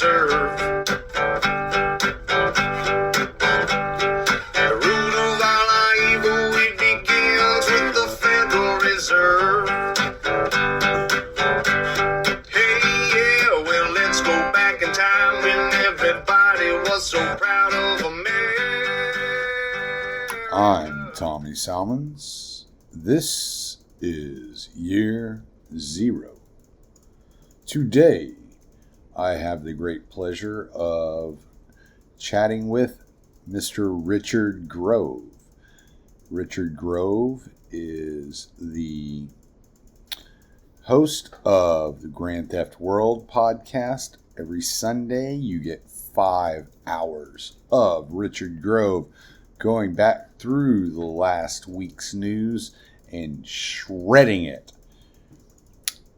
Reserve. The root of all our evil, it begins with the Federal Reserve. Hey, yeah, well, let's go back in time when everybody was so proud of America. I'm Tommy Salmons. This is Year Zero. Today, I have the great pleasure of chatting with Mr. Richard Grove. Richard Grove is the host of the Grand Theft World podcast. Every Sunday, you get 5 hours of Richard Grove going back through the last week's news and shredding it.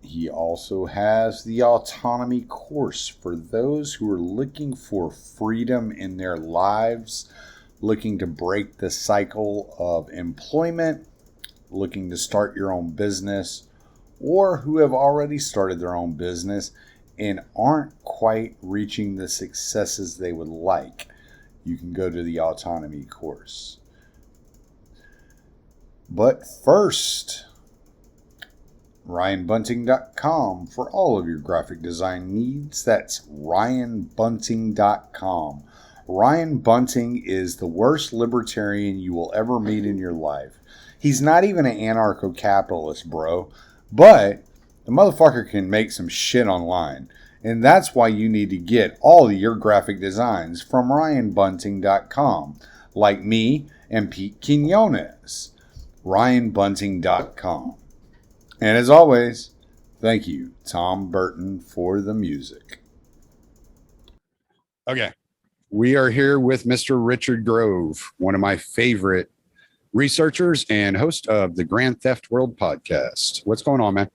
He also has the Autonomy Course for those who are looking for freedom in their lives, looking to break the cycle of employment, looking to start your own business, or who have already started their own business and aren't quite reaching the successes they would like. You can go to the Autonomy Course. But first, RyanBunting.com for all of your graphic design needs. That's RyanBunting.com. Ryan Bunting is the worst libertarian you will ever meet in your life. He's not even an anarcho-capitalist, bro. But the motherfucker can make some shit online. And that's why you need to get all of your graphic designs from RyanBunting.com. Like me and Pete Quinones. RyanBunting.com. And as always, thank you, Tom Burton, for the music. Okay. We are here with Mr. Richard Grove, one of my favorite researchers and host of the Grand Theft World podcast. What's going on, man?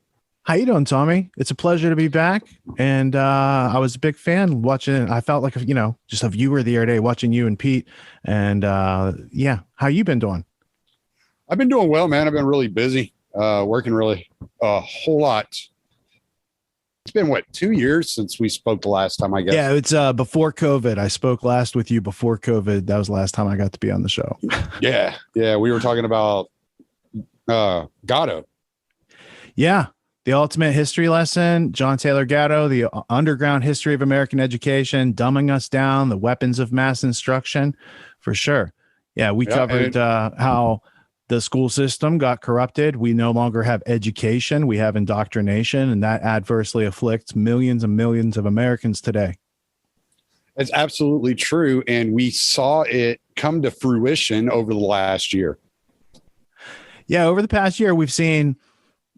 How you doing, Tommy? It's a pleasure to be back. And I was a big fan watching. I felt like, just a viewer the other day watching you and Pete. And yeah, how you been doing? I've been doing well, man. I've been really busy, working really a whole lot. It's been, 2 years since we spoke the last time, I guess? Yeah, it's before COVID. I spoke last with you before COVID. That was the last time I got to be on the show. Yeah. We were talking about Gatto. Yeah. The ultimate history lesson, John Taylor Gatto, the underground history of American education, dumbing us down, the weapons of mass instruction, for sure. Yeah, we covered how the school system got corrupted. We no longer have education. We have indoctrination, and that adversely afflicts millions and millions of Americans today. It's absolutely true, and we saw it come to fruition over the last year. Yeah, over the past year, we've seen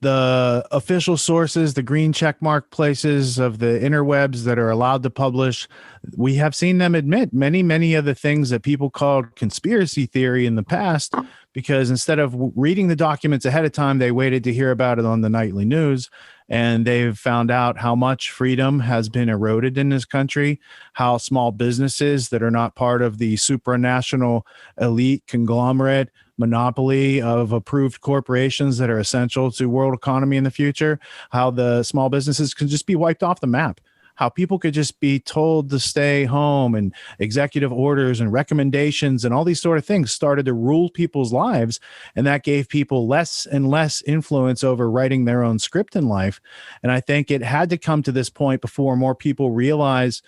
the official sources, the green checkmark places of the interwebs that are allowed to publish. We have seen them admit many of the things that people called conspiracy theory in the past, because instead of reading the documents ahead of time, they waited to hear about it on the nightly news. And they've found out how much freedom has been eroded in this country, how small businesses that are not part of the supranational elite conglomerate monopoly of approved corporations that are essential to world economy in the future, how the small businesses can just be wiped off the map, how people could just be told to stay home, and executive orders and recommendations and all these sort of things started to rule people's lives. And that gave people less and less influence over writing their own script in life. And I think it had to come to this point before more people realize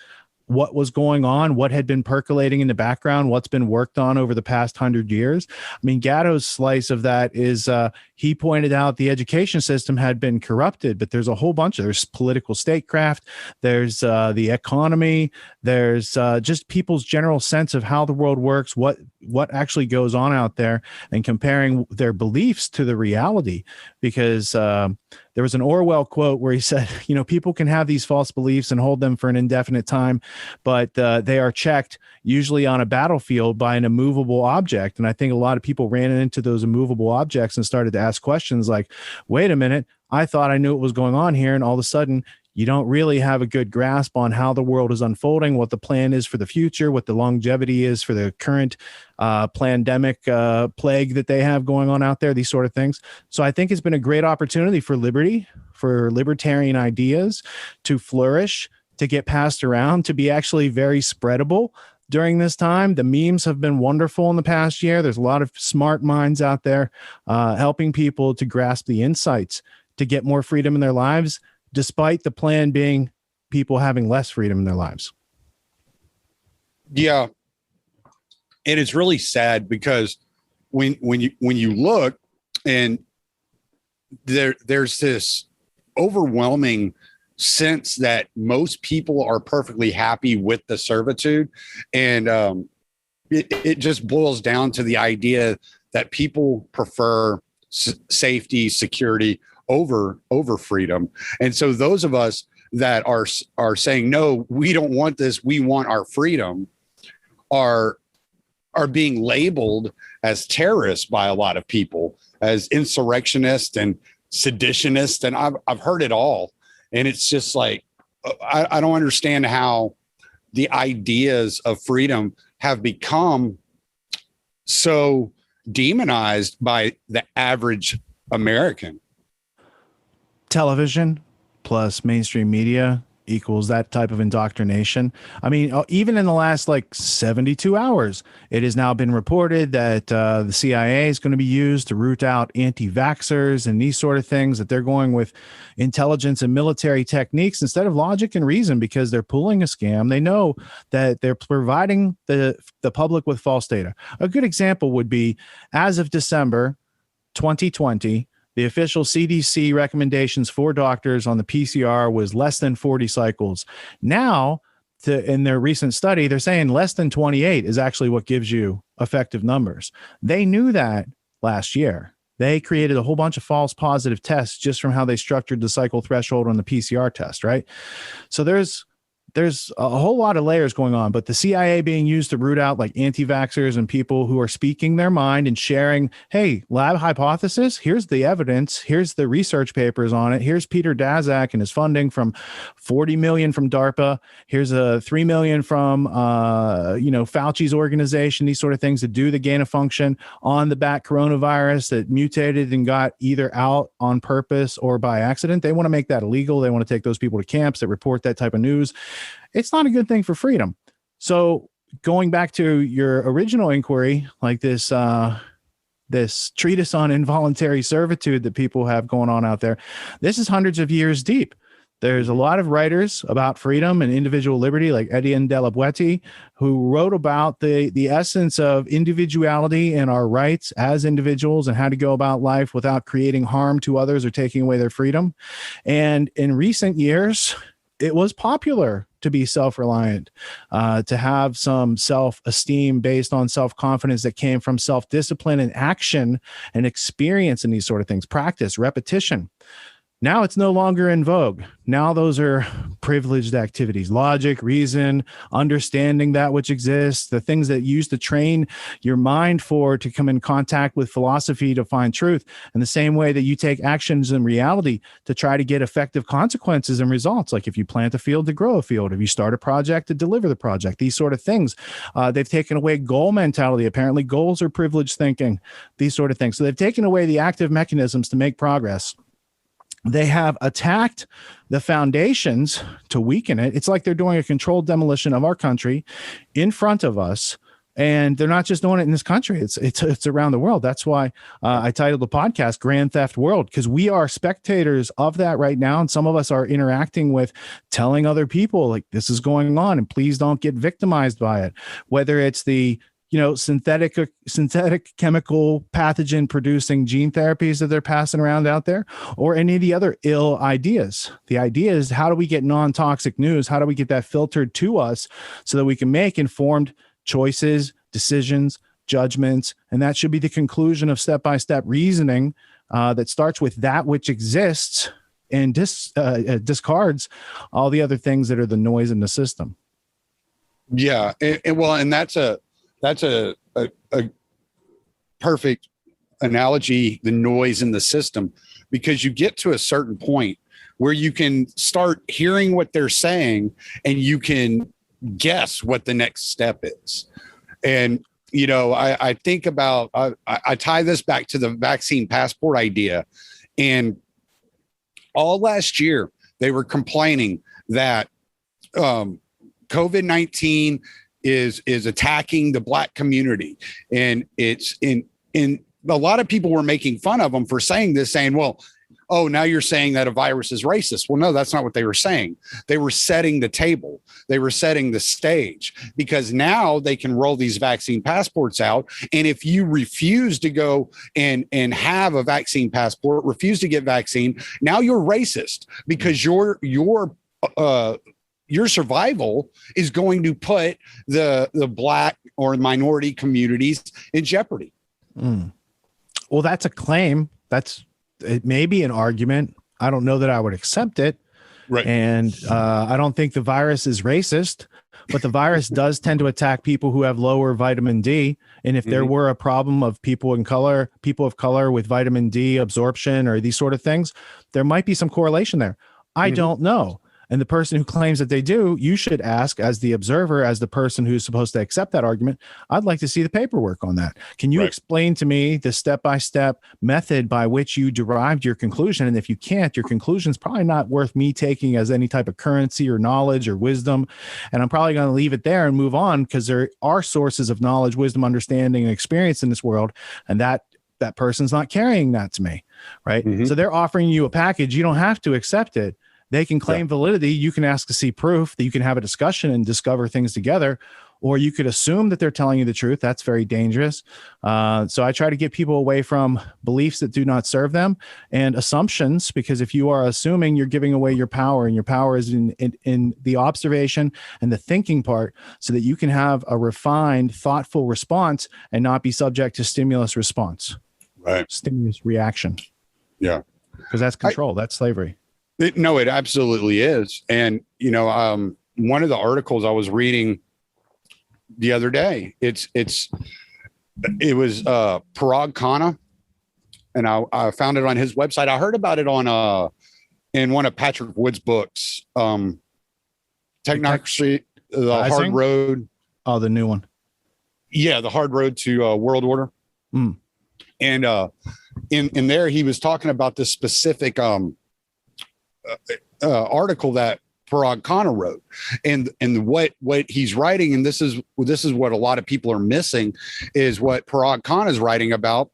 what was going on, what had been percolating in the background, what's been worked on over the past 100 years. I mean, Gatto's slice of that is he pointed out the education system had been corrupted, but there's a whole bunch there's political statecraft, there's the economy, there's just people's general sense of how the world works, what actually goes on out there, and comparing their beliefs to the reality. Because there was an Orwell quote where he said, people can have these false beliefs and hold them for an indefinite time, but they are checked usually on a battlefield by an immovable object. And I think a lot of people ran into those immovable objects and started to ask questions like, wait a minute, I thought I knew what was going on here. And all of a sudden, you don't really have a good grasp on how the world is unfolding, what the plan is for the future, what the longevity is for the current pandemic plague that they have going on out there, these sort of things. So I think it's been a great opportunity for liberty, for libertarian ideas to flourish, to get passed around, to be actually very spreadable during this time. The memes have been wonderful in the past year. There's a lot of smart minds out there helping people to grasp the insights to get more freedom in their lives, despite the plan being people having less freedom in their lives. Yeah. And it's really sad because when you look, and there's this overwhelming sense that most people are perfectly happy with the servitude, and it just boils down to the idea that people prefer safety, security over freedom. And so those of us that are saying, no, we don't want this, we want our freedom, are being labeled as terrorists by a lot of people, as insurrectionists and seditionists, and I've heard it all. And it's just like, I don't understand how the ideas of freedom have become so demonized by the average American. Television plus mainstream media equals that type of indoctrination. I mean, even in the last 72 hours, it has now been reported that the CIA is going to be used to root out anti-vaxxers and these sort of things, that they're going with intelligence and military techniques instead of logic and reason, because they're pulling a scam. They know that they're providing the public with false data. A good example would be, as of December 2020, the official CDC recommendations for doctors on the PCR was less than 40 cycles. Now, in their recent study, they're saying less than 28 is actually what gives you effective numbers. They knew that last year. They created a whole bunch of false positive tests just from how they structured the cycle threshold on the PCR test, right? So there's a whole lot of layers going on, but the CIA being used to root out anti-vaxxers and people who are speaking their mind and sharing, hey, lab hypothesis, here's the evidence, here's the research papers on it, here's Peter Daszak and his funding from 40 million from DARPA, here's a 3 million from Fauci's organization, these sort of things, to do the gain of function on the bat coronavirus that mutated and got either out on purpose or by accident. They want to make that illegal. They want to take those people to camps that report that type of news. It's not a good thing for freedom. So going back to your original inquiry, this treatise on involuntary servitude that people have going on out there, this is hundreds of years deep. There's a lot of writers about freedom and individual liberty, like Etienne de la Boétie, who wrote about the essence of individuality and our rights as individuals and how to go about life without creating harm to others or taking away their freedom. And in recent years, it was popular to be self-reliant, to have some self-esteem based on self-confidence that came from self-discipline and action and experience in these sort of things, practice, repetition. Now it's no longer in vogue. Now those are privileged activities, logic, reason, understanding that which exists, the things that you used to train your mind for to come in contact with philosophy to find truth. In the same way that you take actions in reality to try to get effective consequences and results, like if you plant a field to grow a field, if you start a project to deliver the project, these sort of things. They've taken away goal mentality. Apparently goals are privileged thinking, these sort of things. So they've taken away the active mechanisms to make progress. They have attacked the foundations to weaken it. It's like they're doing a controlled demolition of our country in front of us. And they're not just doing it in this country. It's around the world. That's why I titled the podcast Grand Theft World, because we are spectators of that right now. And some of us are interacting with telling other people like this is going on and please don't get victimized by it. Whether it's the synthetic chemical pathogen producing gene therapies that they're passing around out there, or any of the other ill ideas. The idea is, how do we get non-toxic news? How do we get that filtered to us so that we can make informed choices, decisions, judgments? And that should be the conclusion of step-by-step reasoning that starts with that which exists and discards all the other things that are the noise in the system. Yeah. And that's a perfect analogy, the noise in the system, because you get to a certain point where you can start hearing what they're saying and you can guess what the next step is. And, I think about, I tie this back to the vaccine passport idea. And all last year, they were complaining that COVID-19 is attacking the Black community, and it's in a lot of people were making fun of them for saying this, saying, well, oh, now you're saying that a virus is racist. Well, no, that's not what they were saying. They were setting the table. They were setting the stage, because now they can roll these vaccine passports out. And if you refuse to go and have a vaccine passport, refuse to get vaccine, now you're racist, because your survival is going to put the Black or minority communities in jeopardy. Well, that's a claim. It may be an argument. I don't know that I would accept it. Right. And I don't think the virus is racist, but the virus does tend to attack people who have lower vitamin D. And if there were a problem of people of color with vitamin D absorption or these sort of things, there might be some correlation there. I don't know. And the person who claims that they do, you should ask, as the observer, as the person who's supposed to accept that argument, I'd like to see the paperwork on that. Can you explain to me the step-by-step method by which you derived your conclusion? And if you can't, your conclusion is probably not worth me taking as any type of currency or knowledge or wisdom. And I'm probably going to leave it there and move on, because there are sources of knowledge, wisdom, understanding, and experience in this world. And that person's not carrying that to me, right? So they're offering you a package. You don't have to accept it. They can claim validity. You can ask to see proof, that you can have a discussion and discover things together, or you could assume that they're telling you the truth. That's very dangerous. So I try to get people away from beliefs that do not serve them and assumptions, because if you are assuming, you're giving away your power, and your power is in the observation and the thinking part, so that you can have a refined, thoughtful response and not be subject to stimulus response. Right. Stimulus reaction. Yeah. Because that's control. That's slavery. No, it absolutely is. And, one of the articles I was reading the other day, it was Parag Khanna, and I found it on his website. I heard about it on in one of Patrick Wood's books, Technocracy, The Hard Road. Oh, the new one. Yeah, The Hard Road to World Order. And in there, he was talking about this specific article that Parag Khanna wrote, and what he's writing, and this is what a lot of people are missing, is what Parag Khanna is writing about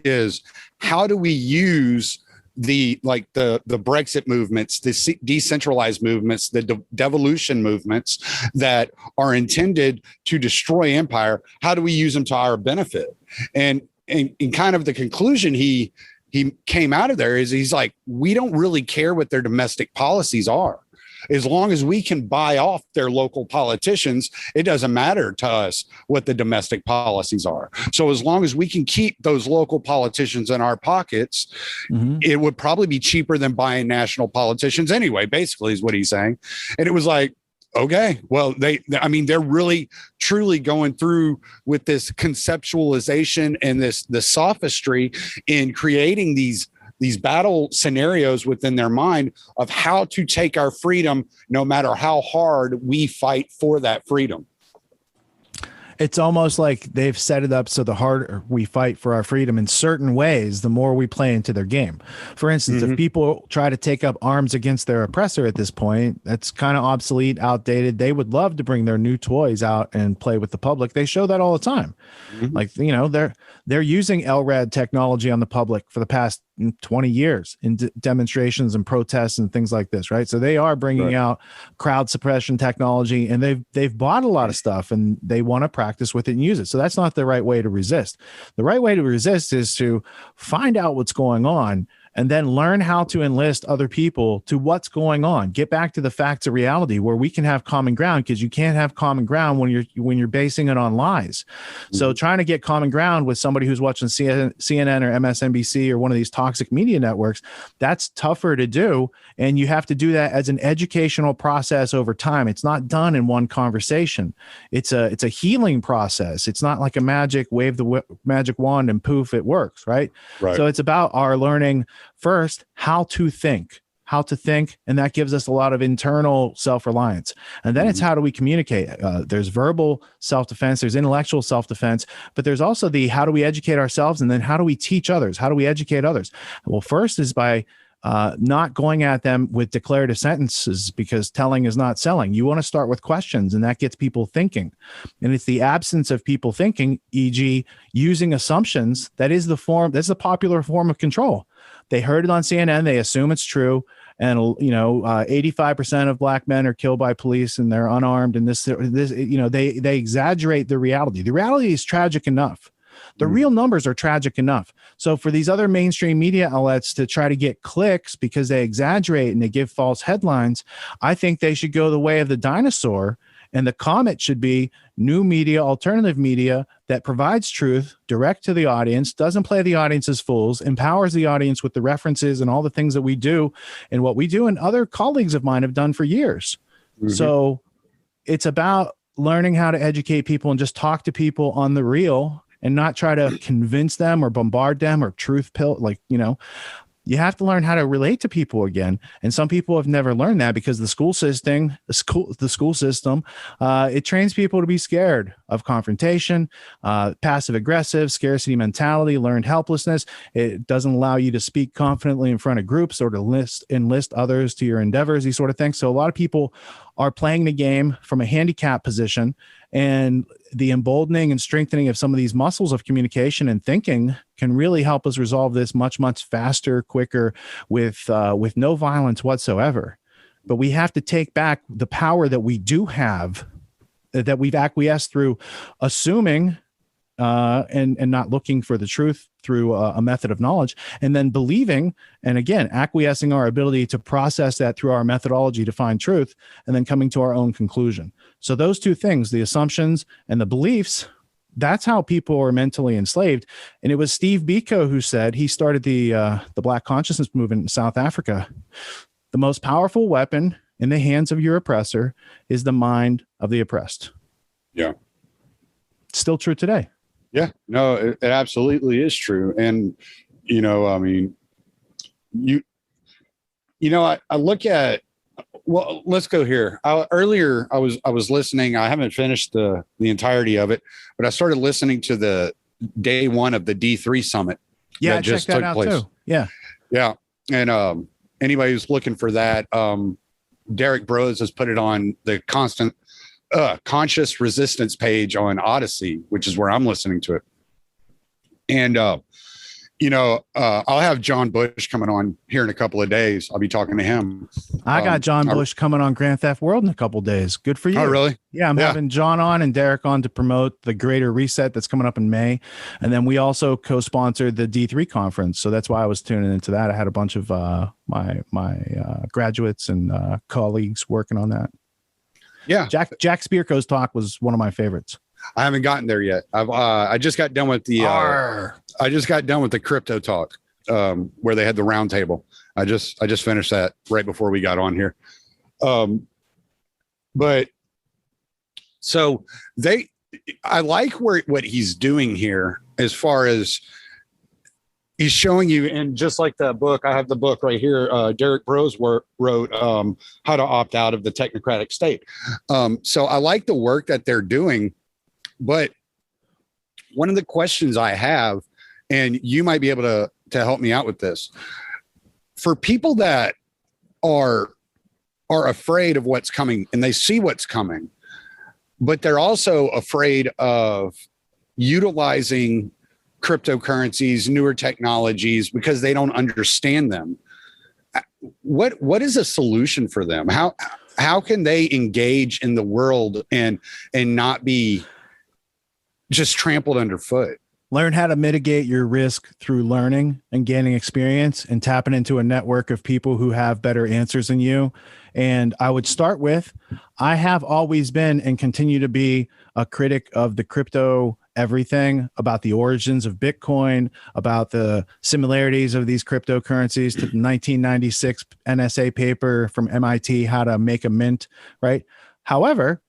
is how do we use the Brexit movements, the decentralized movements, the devolution movements that are intended to destroy empire. How do we use them to our benefit? And kind of the conclusion he came out of there is he's like, we don't really care what their domestic policies are. As long as we can buy off their local politicians, it doesn't matter to us what the domestic policies are. So as long as we can keep those local politicians in our pockets, it would probably be cheaper than buying national politicians anyway, basically is what he's saying. And it was like, okay, well, they're really truly going through with this conceptualization and the sophistry in creating these battle scenarios within their mind of how to take our freedom, no matter how hard we fight for that freedom. It's almost like they've set it up so the harder we fight for our freedom in certain ways, the more we play into their game. For instance, if people try to take up arms against their oppressor at this point, that's kind of obsolete, outdated. They would love to bring their new toys out and play with the public. They show that all the time. Like, they're using LRAD technology on the public for the past 20 years in demonstrations and protests and things like this, right? So they are bringing out crowd suppression technology, and they've bought a lot of stuff, and they want to practice with it and use it. So that's not the right way to resist. The right way to resist is to find out what's going on and then learn how to enlist other people to what's going on. Get back to the facts of reality where we can have common ground, because you can't have common ground when you're basing it on lies. So trying to get common ground with somebody who's watching CNN or MSNBC or one of these toxic media networks, that's tougher to do. And you have to do that as an educational process over time. It's not done in one conversation. It's a healing process. It's not like a magic wave the magic wand and poof, it works, right? So it's about our learning first how to think, and that gives us a lot of internal self-reliance. And then it's how do we communicate? There's verbal self-defense, there's intellectual self-defense, but there's also the how do we educate ourselves, and then how do we teach others? How do we educate others? Well, first is by not going at them with declarative sentences, because telling is not selling. You want to start with questions, and that gets people thinking. And it's the absence of people thinking, e.g., using assumptions, that's the popular form of control. They heard it on CNN, they assume it's true. And 85% of black men are killed by police, and they're unarmed. And they exaggerate the reality. The reality is tragic enough. The real numbers are tragic enough. So for these other mainstream media outlets to try to get clicks because they exaggerate and they give false headlines, I think they should go the way of the dinosaur. And the comment should be new media, alternative media that provides truth direct to the audience, doesn't play the audience as fools, empowers the audience with the references and all the things that we do and what we do and other colleagues of mine have done for years. So it's about learning how to educate people and just talk to people on the real and not try to convince them or bombard them or truth pill. You have to learn how to relate to people again. And some people have never learned that because the school system, it trains people to be scared of confrontation, passive aggressive, scarcity mentality, learned helplessness. It doesn't allow you to speak confidently in front of groups or to enlist others to your endeavors, these sort of things. So a lot of people are playing the game from a handicap position, and the emboldening and strengthening of some of these muscles of communication and thinking can really help us resolve this much, much faster, quicker, with no violence whatsoever. But we have to take back the power that we do have, that we've acquiesced through assuming and not looking for the truth through a method of knowledge, and then believing, and again, acquiescing our ability to process that through our methodology to find truth, and then coming to our own conclusion. So those two things, the assumptions and the beliefs, that's how people are mentally enslaved. And it was Steve Biko who said, he started the Black Consciousness movement in South Africa. The most powerful weapon in the hands of your oppressor is the mind of the oppressed. Yeah. Still true today. Yeah, no, it absolutely is true. And, I look at, well, let's go here. Earlier, I was listening. I haven't finished the entirety of it, but I started listening to the day one of the D3 summit. Yeah, that just took place. Too. Yeah. Yeah. And anybody who's looking for that, Derek Bros has put it on the conscious resistance page on Odyssey, which is where I'm listening to it. And, I'll have John Bush coming on here in a couple of days. I'll be talking to him. I got John Bush coming on Grand Theft World in a couple of days. Good for you. Oh, really? Yeah. I'm having John on and Derek on to promote the Greater Reset that's coming up in May. And then we also co-sponsored the D3 conference. So that's why I was tuning into that. I had a bunch of my graduates and colleagues working on that. Yeah. Jack Spirko's talk was one of my favorites. I haven't gotten there yet. I just got done with the crypto talk where they had the round table. I just finished that right before we got on here. But so I like what he's doing here as far as he's showing you, and just like the book, I have the book right here. Derek Bros wrote How to Opt Out of the Technocratic State. So I like the work that they're doing, but one of the questions I have, and you might be able to help me out with this, for people that are afraid of what's coming and they see what's coming, but they're also afraid of utilizing cryptocurrencies, newer technologies, because they don't understand them. What is a solution for them? How can they engage in the world and not be just trampled underfoot? Learn how to mitigate your risk through learning and gaining experience and tapping into a network of people who have better answers than you. And I would start with, I have always been and continue to be a critic of the crypto everything, about the origins of Bitcoin, about the similarities of these cryptocurrencies to the 1996 NSA paper from MIT, How to Make a Mint, right? However,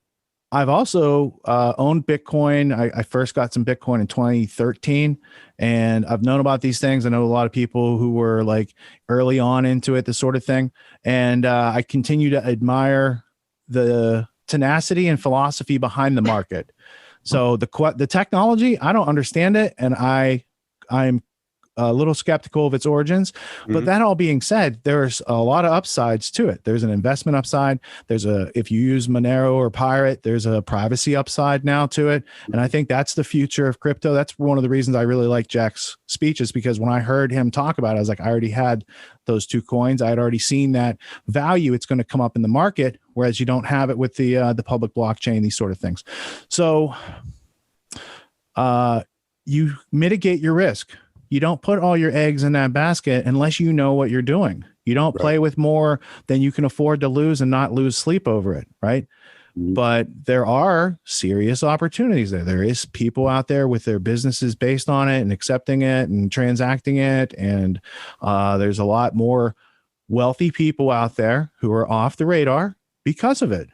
I've also owned Bitcoin. I first got some Bitcoin in 2013, and I've known about these things. I know a lot of people who were like early on into it, this sort of thing. And I continue to admire the tenacity and philosophy behind the market. So the technology, I don't understand it, and I'm a little skeptical of its origins. But that all being said, there's a lot of upsides to it. There's an investment upside. If you use Monero or Pirate, there's a privacy upside now to it. And I think that's the future of crypto. That's one of the reasons I really like Jack's speeches, because when I heard him talk about it, I was like, I already had those two coins. I had already seen that value. It's going to come up in the market, whereas you don't have it with the public blockchain, these sort of things. So you mitigate your risk. You don't put all your eggs in that basket unless you know what you're doing. You don't play with more than you can afford to lose and not lose sleep over it, right? But there are serious opportunities there. There is people out there with their businesses based on it and accepting it and transacting it. And there's a lot more wealthy people out there who are off the radar because of it.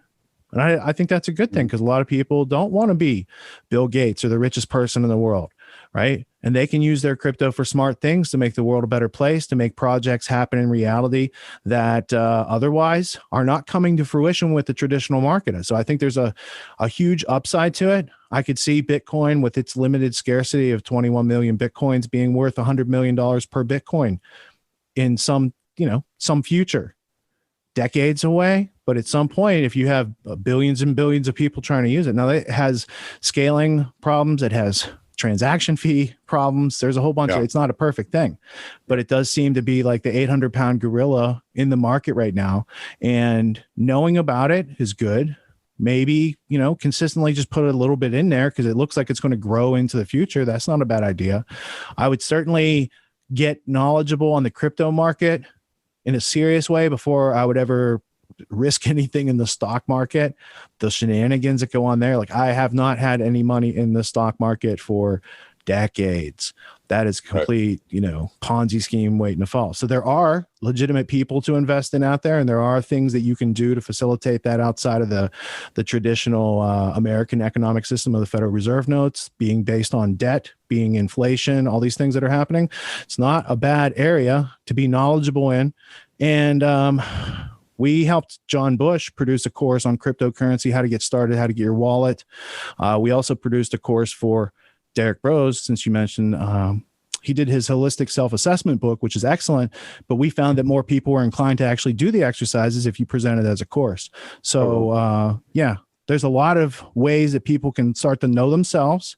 And I think that's a good thing, because a lot of people don't want to be Bill Gates or the richest person in the world, right? And they can use their crypto for smart things to make the world a better place, to make projects happen in reality that otherwise are not coming to fruition with the traditional market. So I think there's a huge upside to it. I could see Bitcoin with its limited scarcity of 21 million Bitcoins being worth $100 million per Bitcoin in some future, decades away. But at some point, if you have billions and billions of people trying to use it, now it has scaling problems. It has transaction fee problems. There's a whole bunch of, it's not a perfect thing, but it does seem to be like the 800-pound gorilla in the market right now. And knowing about it is good. Maybe, consistently just put a little bit in there because it looks like it's going to grow into the future. That's not a bad idea. I would certainly get knowledgeable on the crypto market in a serious way before I would ever risk anything in the stock market. The shenanigans that go on there, like I have not had any money in the stock market for decades. That is complete, Ponzi scheme waiting to fall. So there are legitimate people to invest in out there, and there are things that you can do to facilitate that outside of the traditional American economic system of the Federal Reserve notes being based on debt, being inflation, all these things that are happening. It's not a bad area to be knowledgeable in. And we helped John Bush produce a course on cryptocurrency, how to get started, how to get your wallet. We also produced a course for Derek Rose, since you mentioned he did his holistic self-assessment book, which is excellent, but we found that more people were inclined to actually do the exercises if you present it as a course. So there's a lot of ways that people can start to know themselves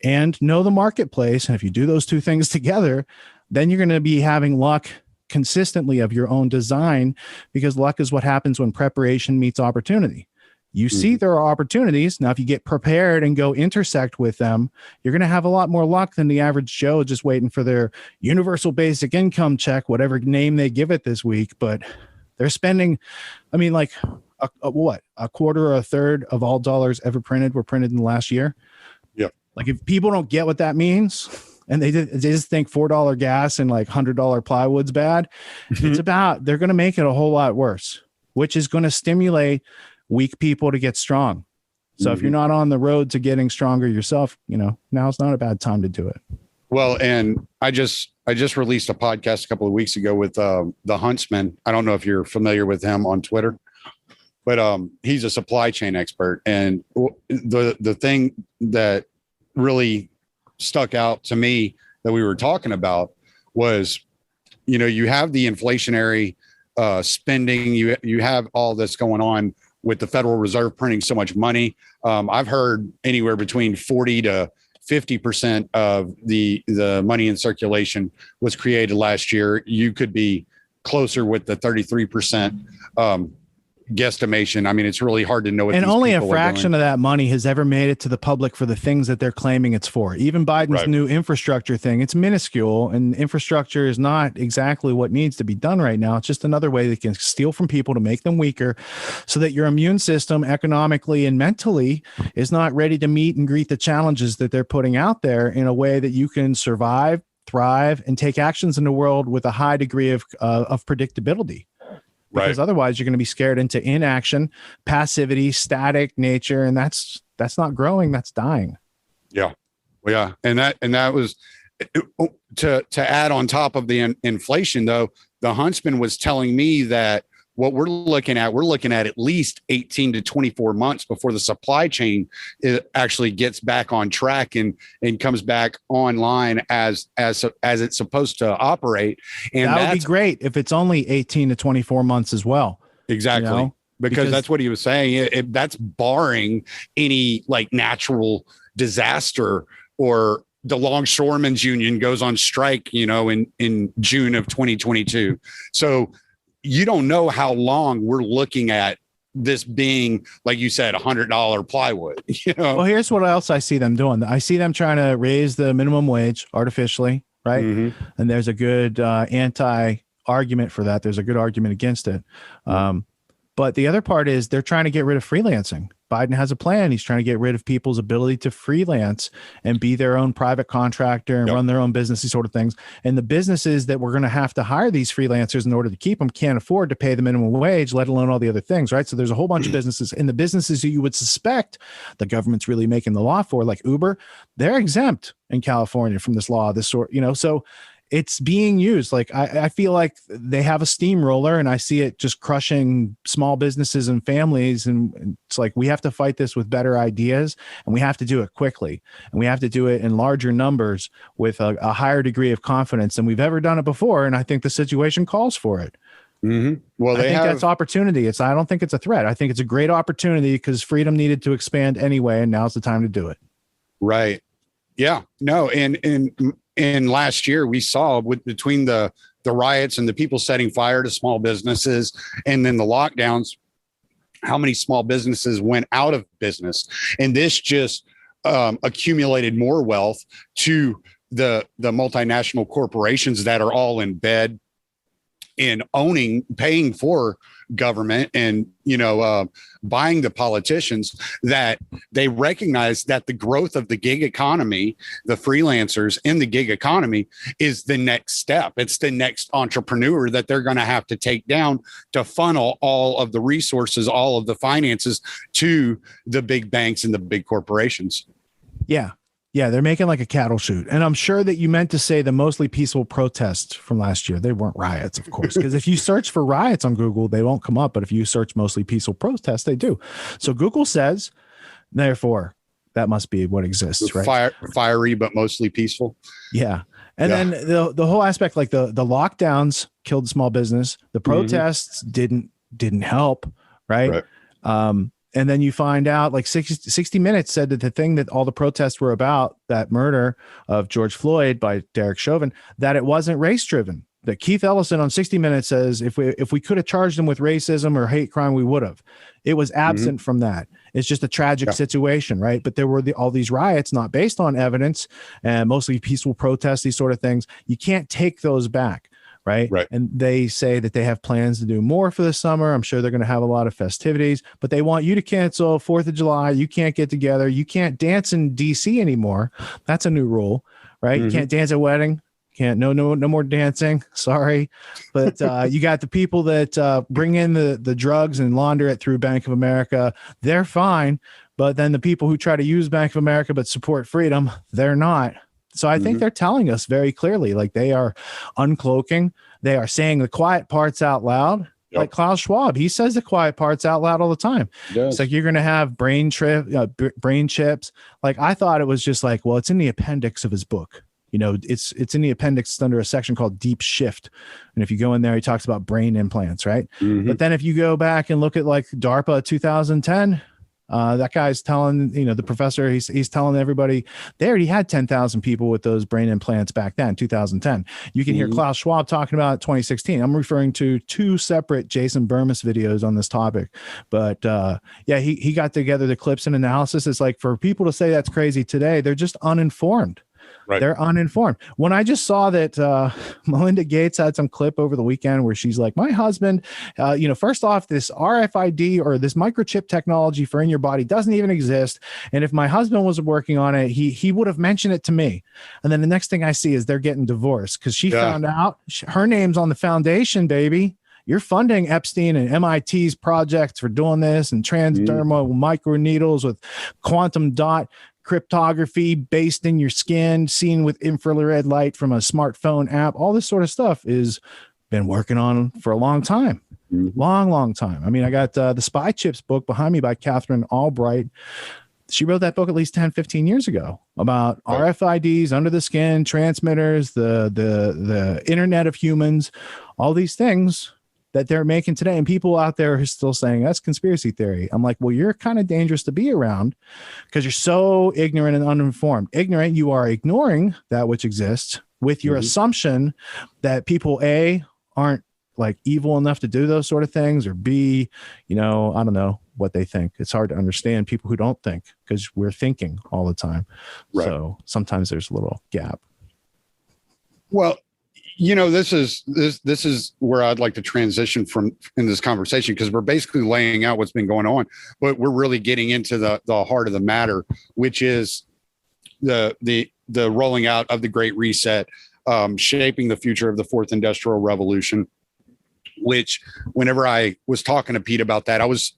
and know the marketplace. And if you do those two things together, then you're going to be having luck consistently of your own design, because luck is what happens when preparation meets opportunity. You see there are opportunities. Now, if you get prepared and go intersect with them, you're going to have a lot more luck than the average Joe just waiting for their universal basic income check, whatever name they give it this week. But they're spending, like a quarter or a third of all dollars ever printed were printed in the last year. Yeah. Like if people don't get what that means, and they just think $4 gas and like $100 plywood's bad, it's about, they're going to make it a whole lot worse, which is going to stimulate weak people to get strong. So if you're not on the road to getting stronger yourself, now's not a bad time to do it. Well, and I just released a podcast a couple of weeks ago with the Huntsman. I don't know if you're familiar with him on Twitter, but he's a supply chain expert. And the thing that really stuck out to me that we were talking about was, you have the inflationary spending, you have all this going on with the Federal Reserve printing so much money. I've heard anywhere between 40 to 50% of the money in circulation was created last year. You could be closer with the 33% guesstimation. I mean, it's really hard to know what. And only a fraction of that money has ever made it to the public for the things that they're claiming it's for. Even Biden's new infrastructure thing, it's minuscule, and infrastructure is not exactly what needs to be done right now. It's just another way they can steal from people to make them weaker, so that your immune system economically and mentally is not ready to meet and greet the challenges that they're putting out there in a way that you can survive, thrive, and take actions in the world with a high degree of predictability. Because otherwise you're going to be scared into inaction, passivity, static nature, and that's not growing, that's dying. Yeah. Well, yeah. And that was to add on top of the inflation, though. The Huntsman was telling me that what we're looking at least 18 to 24 months before the supply chain actually gets back on track and comes back online as it's supposed to operate. And that would be great if it's only 18 to 24 months as well. Exactly. You know? Because that's what he was saying. That's barring any like natural disaster, or the longshoremen's union goes on strike, in June of 2022. So you don't know how long we're looking at this being, like you said, $100 plywood. Well, here's what else I see them doing. I see them trying to raise the minimum wage artificially, right? Mm-hmm. And there's a good anti-argument for that. There's a good argument against it. But the other part is they're trying to get rid of freelancing. Biden has a plan. He's trying to get rid of people's ability to freelance and be their own private contractor and run their own business, these sort of things. And the businesses that we're going to have to hire these freelancers in order to keep them can't afford to pay the minimum wage, let alone all the other things, right? So there's a whole bunch of businesses, and the businesses that you would suspect the government's really making the law for, like Uber, they're exempt in California from this law, this sort, so it's being used. Like I feel like they have a steamroller, and I see it just crushing small businesses and families. And it's like, we have to fight this with better ideas, and we have to do it quickly, and we have to do it in larger numbers with a higher degree of confidence than we've ever done it before. And I think the situation calls for it. Mm-hmm. Well, I think that's opportunity. I don't think it's a threat. I think it's a great opportunity because freedom needed to expand anyway, and now's the time to do it. Right. Yeah. No. And last year we saw between the riots and the people setting fire to small businesses, and then the lockdowns, how many small businesses went out of business. And this just accumulated more wealth to the multinational corporations that are all in bed in paying for government and, buying the politicians, that they recognize that the growth of the gig economy, the freelancers in the gig economy, is the next step. It's the next entrepreneur that they're going to have to take down to funnel all of the resources, all of the finances to the big banks and the big corporations. Yeah. Yeah, they're making like a cattle shoot. And I'm sure that you meant to say the mostly peaceful protests from last year. They weren't riots, of course, because if you search for riots on Google, they won't come up. But if you search mostly peaceful protests, they do. So Google says, therefore, that must be what exists, right? Fiery, but mostly peaceful. Yeah. And then the whole aspect, like the lockdowns killed small business. The protests didn't help, right? And then you find out, like 60 Minutes said that the thing that all the protests were about, that murder of George Floyd by Derek Chauvin, that it wasn't race driven. That Keith Ellison on 60 Minutes says if we could have charged him with racism or hate crime, we would have. It was absent from that. It's just a tragic situation, right? But there were all these riots not based on evidence, and mostly peaceful protests, these sort of things. You can't take those back. Right. And they say that they have plans to do more for the summer. I'm sure they're going to have a lot of festivities, but they want you to cancel 4th of July. You can't get together. You can't dance in DC anymore. That's a new rule, right? You can't dance at a wedding. Can't, no more dancing. Sorry. But you got the people that bring in the drugs and launder it through Bank of America. They're fine. But then the people who try to use Bank of America but support freedom, they're not. So I think they're telling us very clearly, like they are uncloaking. They are saying the quiet parts out loud, like Klaus Schwab. He says the quiet parts out loud all the time. It's like you're going to have brain chips. Like I thought it was just like, well, it's in the appendix of his book. It's in the appendix. It's under a section called Deep Shift. And if you go in there, he talks about brain implants, right? But then if you go back and look at like DARPA 2010, that guy's telling, the professor, he's telling everybody they already had 10,000 people with those brain implants back then, 2010. You can hear Klaus Schwab talking about it 2016. I'm referring to 2 separate Jason Burmis videos on this topic. But he got together the clips and analysis. It's like, for people to say that's crazy today, they're just uninformed. Right. They're uninformed. When I just saw that Melinda Gates had some clip over the weekend where she's like, my husband, first off, this RFID or this microchip technology for in your body doesn't even exist. And if my husband was working on it, he would have mentioned it to me. And then the next thing I see is they're getting divorced because she found out her name's on the foundation, baby. You're funding Epstein and MIT's projects for doing this and transdermal microneedles with quantum dot cryptography based in your skin, seen with infrared light from a smartphone app. All this sort of stuff is been working on for a long time. Long time. I mean, I got the Spy Chips book behind me by Catherine Albright. She wrote that book at least 10, 15 years ago about RFIDs, under the skin, transmitters, the internet of humans, all these things that they're making today. And people out there are still saying that's conspiracy theory. I'm like, well, you're kind of dangerous to be around because you're so ignorant and uninformed. Ignorant, you are ignoring that which exists with your assumption that people, A, aren't like evil enough to do those sort of things, or B, I don't know what they think. It's hard to understand people who don't think because we're thinking all the time. Right. So sometimes there's a little gap. Well, this is where I'd like to transition from in this conversation, because we're basically laying out what's been going on, but we're really getting into the heart of the matter, which is the rolling out of the Great Reset, shaping the future of the fourth industrial revolution. Which, whenever I was talking to Pete about that, I was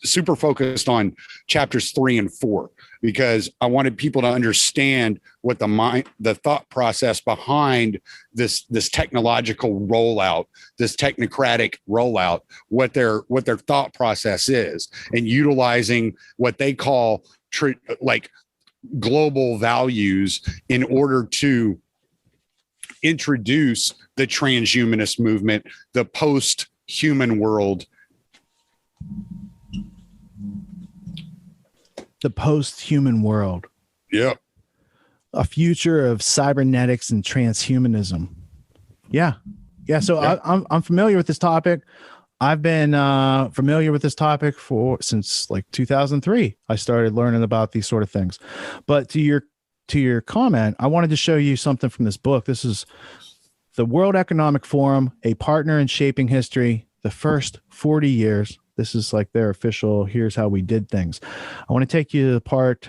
super focused on chapters 3 and 4, because I wanted people to understand what the thought process behind this technological rollout, this technocratic rollout, what their thought process is, and utilizing what they call global values in order to introduce the transhumanist movement, the post-human world. The post-human world. Yep. A future of cybernetics and transhumanism. Yeah. So yeah. I'm familiar with this topic. I've been familiar with this topic since like 2003. I started learning about these sort of things. But to your comment, I wanted to show you something from this book. This is the World Economic Forum, a partner in shaping history, the first 40 years. This is like their official, here's how we did things. I want to take you to the part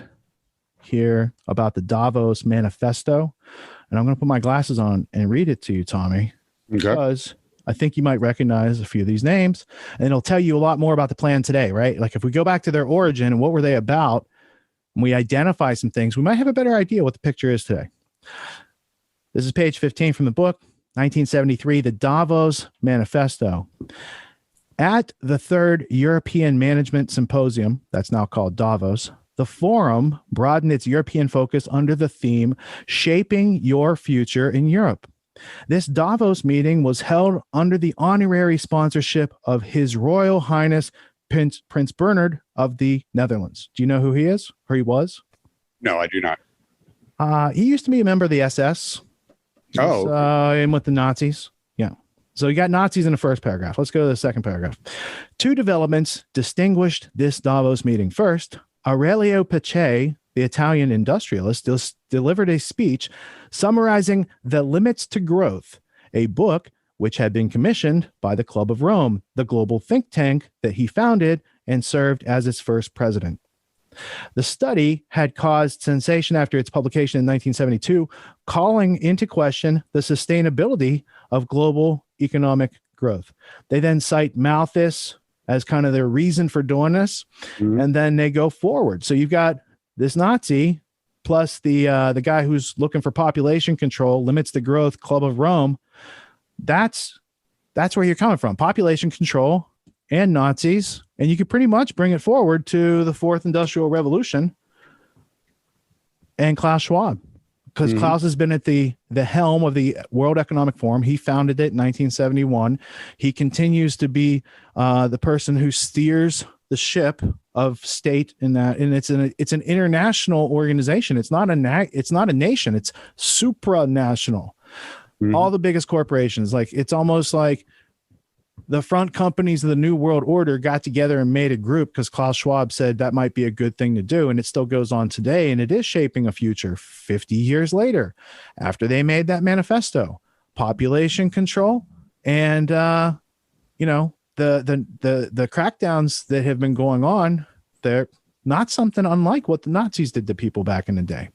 here about the Davos Manifesto. And I'm going to put my glasses on and read it to you, Tommy, because I think you might recognize a few of these names, and it'll tell you a lot more about the plan today, right? Like if we go back to their origin and what were they about, and we identify some things, we might have a better idea what the picture is today. This is page 15 from the book, 1973, the Davos Manifesto. At the Third European Management Symposium, that's now called Davos, the forum broadened its European focus under the theme, Shaping Your Future in Europe. This Davos meeting was held under the honorary sponsorship of His Royal Highness Prince Bernhard of the Netherlands. Do you know who he is, or he was? No, I do not. He used to be a member of the SS. And with the Nazis. Yeah. So you got Nazis in the first paragraph. Let's go to the second paragraph. Two developments distinguished this Davos meeting. First, Aurelio Peccei, the Italian industrialist, delivered a speech summarizing The Limits to Growth, a book which had been commissioned by the Club of Rome, the global think tank that he founded and served as its first president. The study had caused sensation after its publication in 1972, calling into question the sustainability of global economic growth. They then cite Malthus as kind of their reason for doing this, and then they go forward. So you've got this Nazi plus the guy who's looking for population control, limits the growth, Club of Rome. That's where you're coming from. Population control and Nazis. And you could pretty much bring it forward to the fourth industrial revolution and Klaus Schwab, because Klaus has been at the helm of the World Economic Forum. He founded it in 1971. He continues to be the person who steers the ship of state in that, and it's an international organization. It's not a nation. It's supranational. All the biggest corporations, like it's almost like the front companies of the New World Order got together and made a group because Klaus Schwab said that might be a good thing to do. And it still goes on today. And it is shaping a future 50 years later after they made that manifesto. Population control and, the crackdowns that have been going on, they're not something unlike what the Nazis did to people back in the day.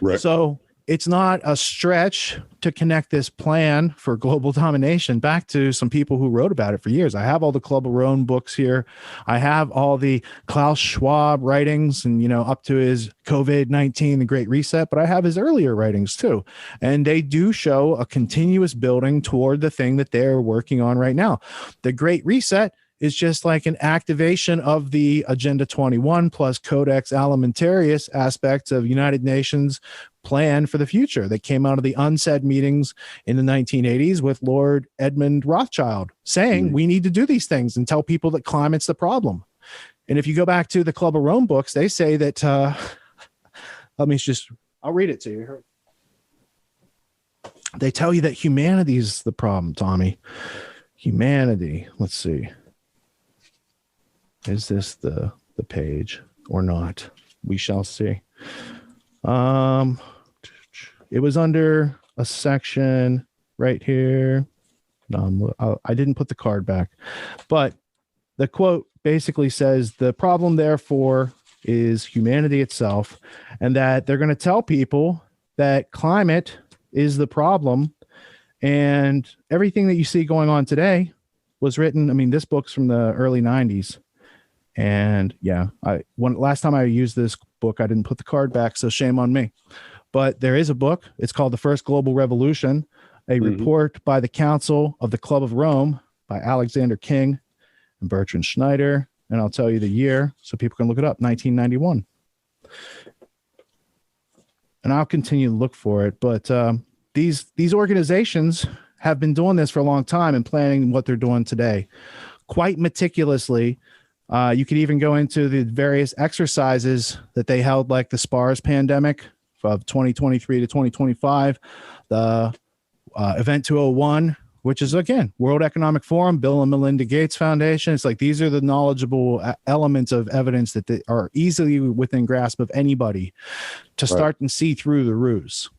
Right. So it's not a stretch to connect this plan for global domination back to some people who wrote about it for years. I have all the Club of Rome books here. I have all the Klaus Schwab writings and, up to his COVID-19, the Great Reset, but I have his earlier writings too. And they do show a continuous building toward the thing that they're working on right now. The Great Reset is just like an activation of the Agenda 21 plus Codex Alimentarius aspects of United Nations plan for the future that came out of the unsaid meetings in the 1980s with Lord Edmund Rothschild saying we need to do these things and tell people that climate's the problem. And if you go back to the Club of Rome books, they say that, I'll read it to you. They tell you that humanity is the problem, Tommy. Humanity. Let's see. Is this the page or not? We shall see. It was under a section right here. No, I didn't put the card back, but the quote basically says the problem therefore is humanity itself, and that they're going to tell people that climate is the problem, and everything that you see going on today was written. I mean, this book's from the early 90s. And yeah, last time I used this book, I didn't put the card back, so shame on me. But there is a book. It's called The First Global Revolution, a report by the Council of the Club of Rome by Alexander King and Bertrand Schneider. And I'll tell you the year so people can look it up, 1991. And I'll continue to look for it. But these organizations have been doing this for a long time and planning what they're doing today quite meticulously. You could even go into the various exercises that they held, like the SPARS pandemic of 2023 to 2025, the Event 201, which is, again, World Economic Forum, Bill and Melinda Gates Foundation. It's like these are the knowledgeable elements of evidence that they are easily within grasp of anybody to start and see through the ruse.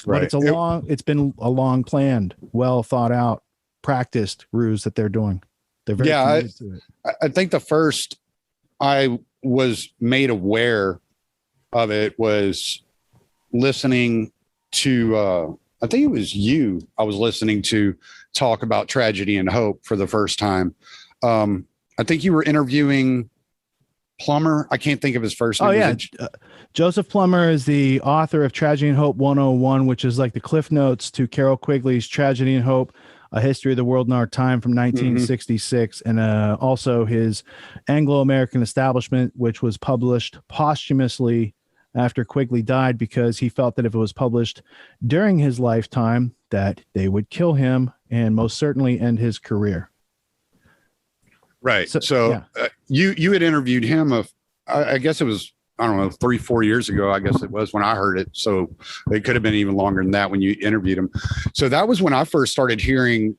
But it's been a long planned, well thought out, practiced ruse that they're doing. They're very committed to it. I think the first I was made aware of it was listening to, I think it was you I was listening to talk about tragedy and hope for the first time. I think you were interviewing Plummer. I can't think of his first name. Oh, yeah. Joseph Plummer is the author of Tragedy and Hope 101, which is like the Cliff Notes to Carol Quigley's Tragedy and Hope, A History of the World in Our Time from 1966, and also his Anglo-American Establishment, which was published posthumously after Quigley died because he felt that if it was published during his lifetime, that they would kill him and most certainly end his career. Right. So you had interviewed him I guess it was, I don't know, 3-4 years ago, I guess it was when I heard it. So it could have been even longer than that when you interviewed him. So that was when I first started hearing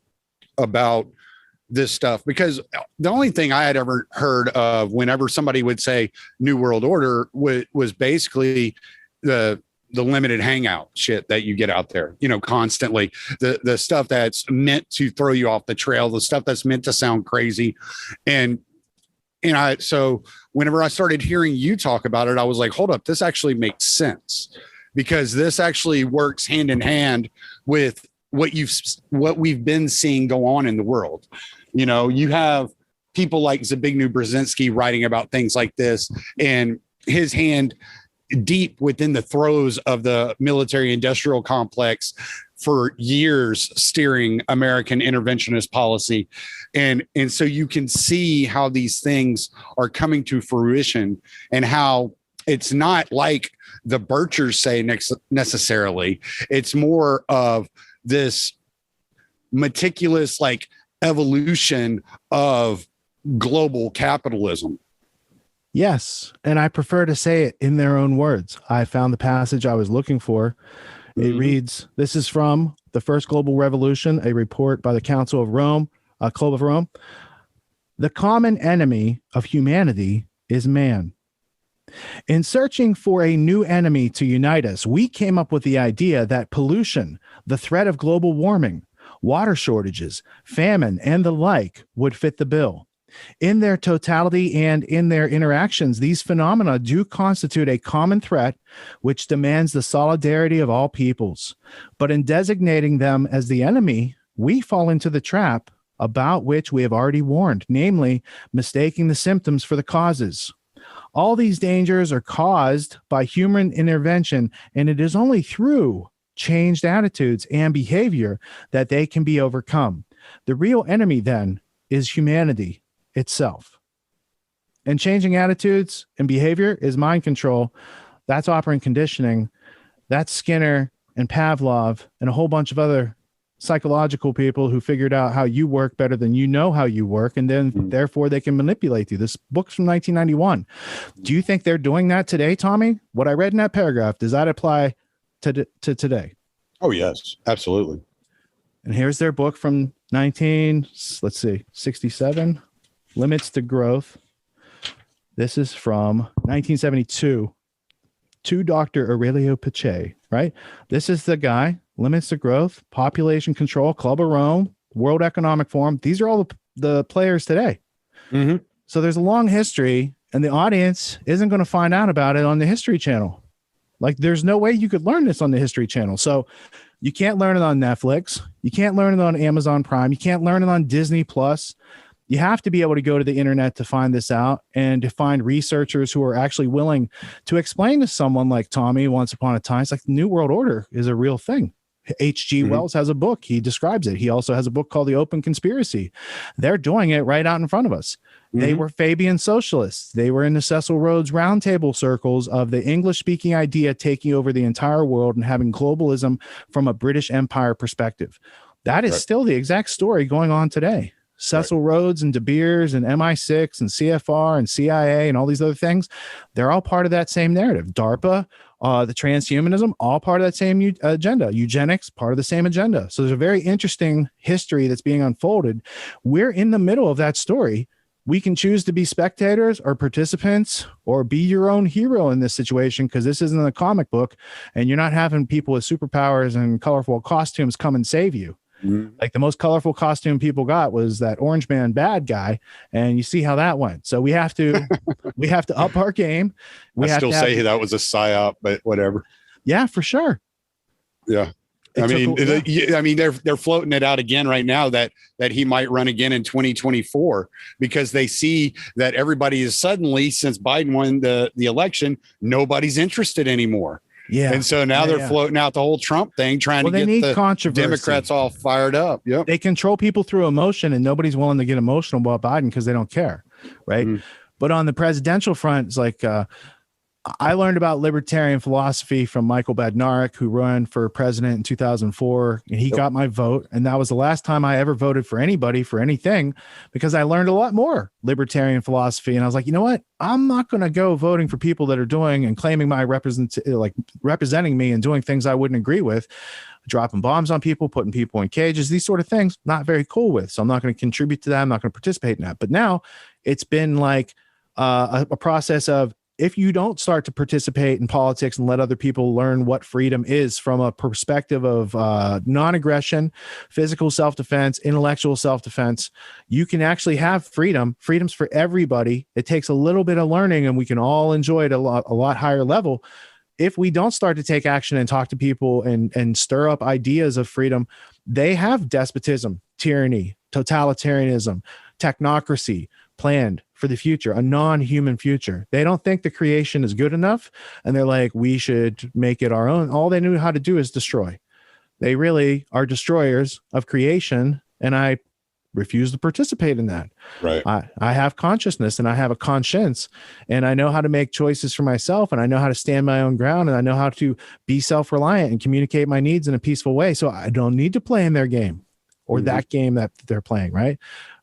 about this stuff, because the only thing I had ever heard of whenever somebody would say New World Order was basically the limited hangout shit that you get out there, constantly, the stuff that's meant to throw you off the trail, the stuff that's meant to sound crazy. So whenever I started hearing you talk about it, I was like, hold up, this actually makes sense, because this actually works hand in hand with what we've been seeing go on in the world. You have people like Zbigniew Brzezinski writing about things like this, and his hand deep within the throes of the military industrial complex for years, steering American interventionist policy. And so you can see how these things are coming to fruition, and how it's not like the Birchers say necessarily. It's more of this meticulous, like, evolution of global capitalism. Yes, and I prefer to say it in their own words. I found the passage I was looking for. It reads, this is from The First Global Revolution, a report by the Council of Rome, Club of Rome. The common enemy of humanity is man. In searching for a new enemy to unite us, we came up with the idea that pollution, the threat of global warming, water shortages, famine, and the like would fit the bill. In their totality and in their interactions, these phenomena do constitute a common threat which demands the solidarity of all peoples. But in designating them as the enemy, we fall into the trap about which we have already warned, namely, mistaking the symptoms for the causes. All these dangers are caused by human intervention, and it is only through changed attitudes and behavior that they can be overcome. The real enemy, then, is humanity itself. And changing attitudes and behavior is mind control. That's operant conditioning. That's Skinner and Pavlov and a whole bunch of other psychological people who figured out how you work better than you know how you work, and then therefore they can manipulate you. This book's from 1991. Do you think they're doing that today, Tommy? What I read in that paragraph, does that apply to today? Oh, yes, absolutely. And here's their book from 67, Limits to Growth. This is from 1972 to Dr. Aurelio Pache, right? This is the guy, Limits to Growth, Population Control, Club of Rome, World Economic Forum. These are all the players today. Mm-hmm. So there's a long history, and the audience isn't going to find out about it on the History Channel. Like, there's no way you could learn this on the History Channel. So you can't learn it on Netflix. You can't learn it on Amazon Prime. You can't learn it on Disney Plus. You have to be able to go to the internet to find this out and to find researchers who are actually willing to explain to someone like Tommy once upon a time. It's like the New World Order is a real thing. H.G. Wells has a book. He describes it. He also has a book called The Open Conspiracy. They're doing it right out in front of us. They were Fabian socialists. They were in the Cecil Rhodes roundtable circles of the English-speaking idea taking over the entire world and having globalism from a British Empire perspective. That is still the exact story going on today. Cecil Rhodes and De Beers and MI6 and CFR and CIA and all these other things, they're all part of that same narrative. DARPA, the transhumanism, all part of that same agenda. Eugenics, part of the same agenda. So there's a very interesting history that's being unfolded. We're in the middle of that story. We can choose to be spectators or participants or be your own hero in this situation, because this isn't a comic book and you're not having people with superpowers and colorful costumes come and save you. Like, the most colorful costume people got was that Orange Man bad guy, and you see how that went. So we have to up our game. I still say that was a psyop, but whatever. Yeah, for sure. Yeah. I mean, they're floating it out again right now that he might run again in 2024, because they see that everybody is suddenly, since Biden won the election, nobody's interested anymore. Yeah. And so now they're floating out the whole Trump thing, trying to get the Democrats all fired up. Yep. They control people through emotion, and nobody's willing to get emotional about Biden because they don't care. Right. But on the presidential front, it's like, I learned about libertarian philosophy from Michael Badnarik, who ran for president in 2004, and he got my vote. And that was the last time I ever voted for anybody for anything, because I learned a lot more libertarian philosophy. And I was like, you know what? I'm not going to go voting for people that are doing and claiming my representing me and doing things I wouldn't agree with, dropping bombs on people, putting people in cages, these sort of things, not very cool with. So I'm not going to contribute to that. I'm not going to participate in that. But now it's been like a process of, if you don't start to participate in politics and let other people learn what freedom is from a perspective of non-aggression, physical self-defense, intellectual self-defense, you can actually have freedom. Freedom's for everybody. It takes a little bit of learning, and we can all enjoy it a lot higher level. If we don't start to take action and talk to people and stir up ideas of freedom, they have despotism, tyranny, totalitarianism, technocracy planned for the future, a non-human future. They don't think the creation is good enough, and they're like, we should make it our own. All they knew how to do is destroy. They really are destroyers of creation, and I refuse to participate in that. Right. I have consciousness, and I have a conscience, and I know how to make choices for myself, and I know how to stand my own ground, and I know how to be self-reliant and communicate my needs in a peaceful way. So I don't need to play in their game or that game that they're playing, right?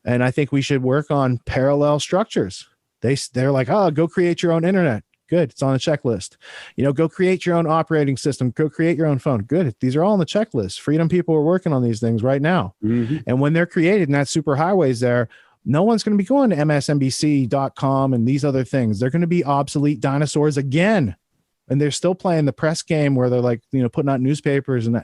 And I think we should work on parallel structures. They're like, oh, go create your own internet. Good. It's on the checklist. Go create your own operating system. Go create your own phone. Good. These are all on the checklist. Freedom people are working on these things right now. And when they're created in that super highways there, no one's going to be going to msnbc.com and these other things. They're going to be obsolete dinosaurs again. And they're still playing the press game where they're like, putting out newspapers and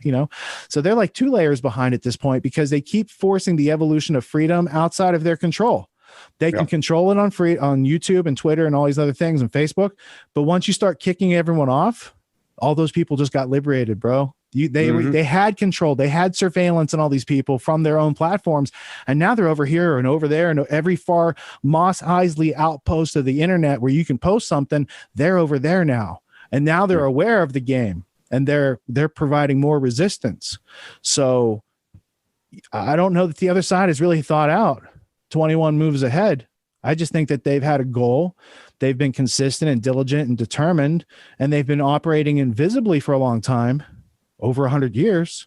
so they're like two layers behind at this point, because they keep forcing the evolution of freedom outside of their control. They can control it on YouTube and Twitter and all these other things and Facebook. But once you start kicking everyone off, all those people just got liberated, bro. They had control, they had surveillance on all these people from their own platforms, and now they're over here and over there, and every far Moss Isley outpost of the internet where you can post something, they're over there now, and now they're aware of the game, and they're providing more resistance. So I don't know that the other side has really thought out 21 moves ahead. I just think that they've had a goal. They've been consistent and diligent and determined, and they've been operating invisibly for a long time, over 100 years.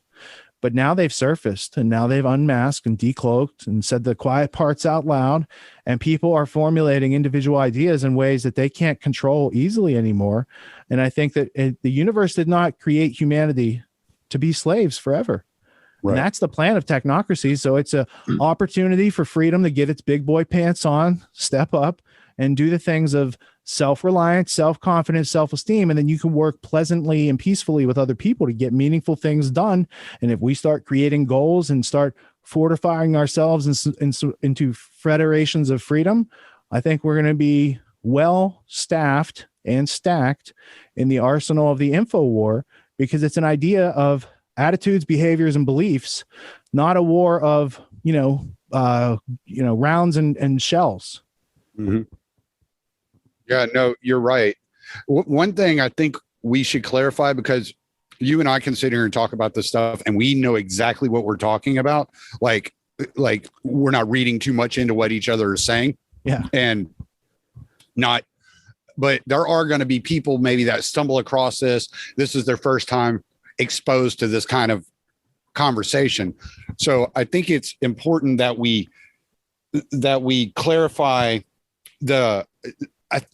But now they've surfaced, and now they've unmasked and decloaked and said the quiet parts out loud, and people are formulating individual ideas in ways that they can't control easily anymore. And I think that the universe did not create humanity to be slaves forever. Right. And that's the plan of technocracy. So it's a opportunity for freedom to get its big boy pants on, step up, and do the things of self-reliance, self-confidence, self-esteem. And then you can work pleasantly and peacefully with other people to get meaningful things done. And if we start creating goals and start fortifying ourselves into federations of freedom, I think we're going to be well staffed and stacked in the arsenal of the info war, because it's an idea of attitudes, behaviors, and beliefs, not a war of, rounds and shells. Mm-hmm. Yeah, no, you're right. One thing I think we should clarify, because you and I can sit here and talk about this stuff and we know exactly what we're talking about. Like we're not reading too much into what each other is saying. Yeah. But there are going to be people maybe that stumble across this. This is their first time exposed to this kind of conversation. So I think it's important that we clarify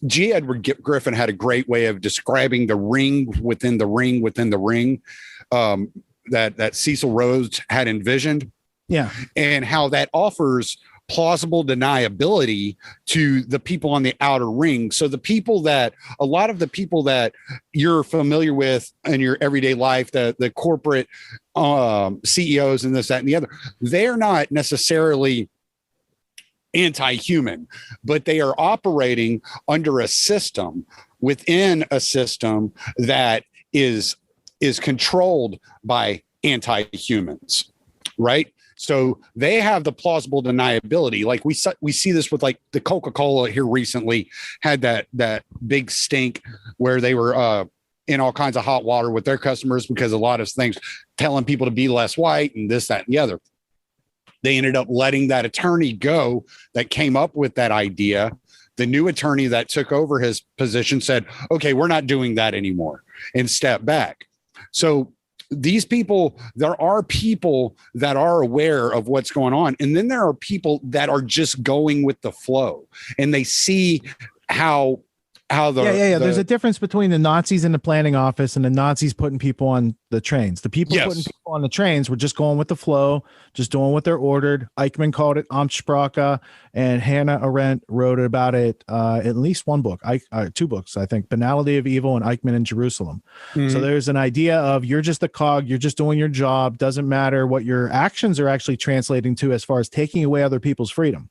G. Edward Griffin had a great way of describing the ring within the ring within the ring that Cecil Rhodes had envisioned. Yeah. And how that offers plausible deniability to the people on the outer ring. So a lot of the people that you're familiar with in your everyday life, the corporate CEOs and this, that, and the other, they're not necessarily anti-human, but they are operating under a system within a system that is controlled by anti-humans, right? So they have the plausible deniability. Like we see this with like the Coca-Cola here recently had that big stink where they were in all kinds of hot water with their customers because a lot of things telling people to be less white and this, that, and the other. They ended up letting that attorney go that came up with that idea. The new attorney that took over his position said, okay, we're not doing that anymore, and stepped back. So these people, there are people that are aware of what's going on. And then there are people that are just going with the flow, and they see how there's a difference between the Nazis in the planning office and the Nazis putting people on the trains. The people putting people on the trains were just going with the flow, just doing what they're ordered. Eichmann called it Amtssprache, and Hannah Arendt wrote about it at least one book, two books, I think, Banality of Evil and Eichmann in Jerusalem. Mm-hmm. So there's an idea of you're just a cog, you're just doing your job, doesn't matter what your actions are actually translating to as far as taking away other people's freedom.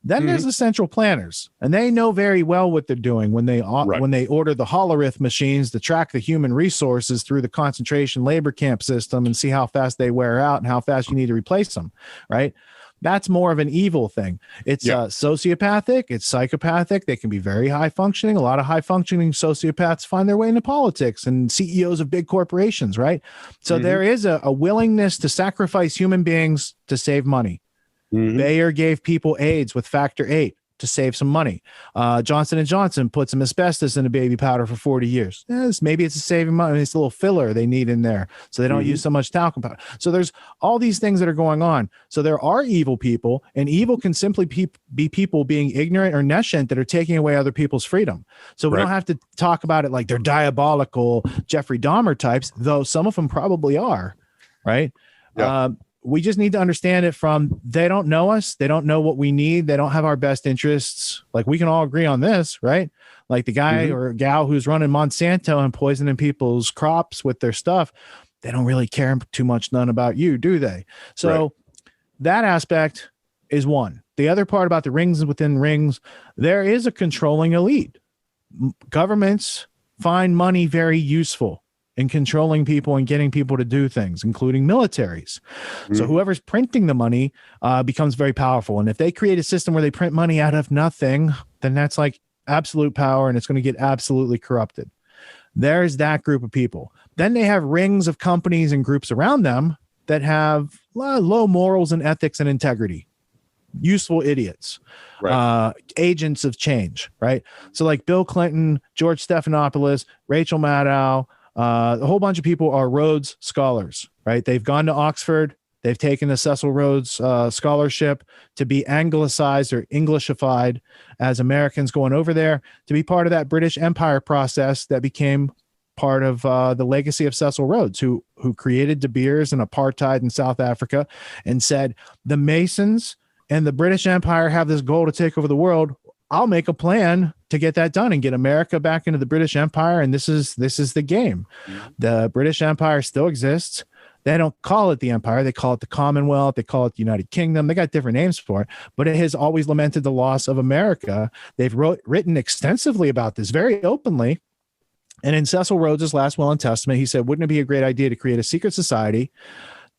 Then there's the central planners, and they know very well what they're doing when they order the holorith machines to track the human resources through the concentration labor camp system and see how fast they wear out and how fast you need to replace them, right? That's more of an evil thing. It's sociopathic, it's psychopathic. They can be very high functioning. A lot of high functioning sociopaths find their way into politics and CEOs of big corporations, right? So there is a willingness to sacrifice human beings to save money. Mm-hmm. Bayer gave people AIDS with factor 8 to save some money. Johnson & Johnson put some asbestos in a baby powder for 40 years. Maybe it's a saving money. It's a little filler they need in there so they don't use so much talcum powder. So there's all these things that are going on. So there are evil people, and evil can simply be people being ignorant or nescient that are taking away other people's freedom. So we don't have to talk about it like they're diabolical Jeffrey Dahmer types, though some of them probably are, right? Yeah. We just need to understand it from they don't know us. They don't know what we need. They don't have our best interests. Like we can all agree on this, right? Like the guy or gal who's running Monsanto and poisoning people's crops with their stuff. They don't really care too much, none about you, do they? So that aspect, is one. The other part about the rings within rings, there is a controlling elite. Governments find money very useful in controlling people and getting people to do things, including militaries. So whoever's printing the money becomes very powerful. And if they create a system where they print money out of nothing, then that's like absolute power, and it's going to get absolutely corrupted. There's that group of people. Then they have rings of companies and groups around them that have low morals and ethics and integrity. Useful idiots, Right. Agents of change, right? So like Bill Clinton, George Stephanopoulos, Rachel Maddow, a whole bunch of people are Rhodes scholars, right? They've gone to Oxford. They've taken the Cecil Rhodes scholarship to be anglicized or Englishified as Americans going over there to be part of that British Empire process that became part of the legacy of Cecil Rhodes, who created De Beers and apartheid in South Africa and said, the Masons and the British Empire have this goal to take over the world. I'll make a plan to get that done and get America back into the British Empire. And this is the game. The British Empire still exists. They don't call it the empire. They call it the Commonwealth. They call it the United Kingdom. They got different names for it, but it has always lamented the loss of America. They've written extensively about this very openly. And in Cecil Rhodes' last will and testament, he said, wouldn't it be a great idea to create a secret society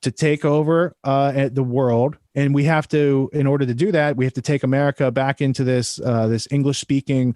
to take over the world? And we have to, in order to do that, we have to take America back into this English-speaking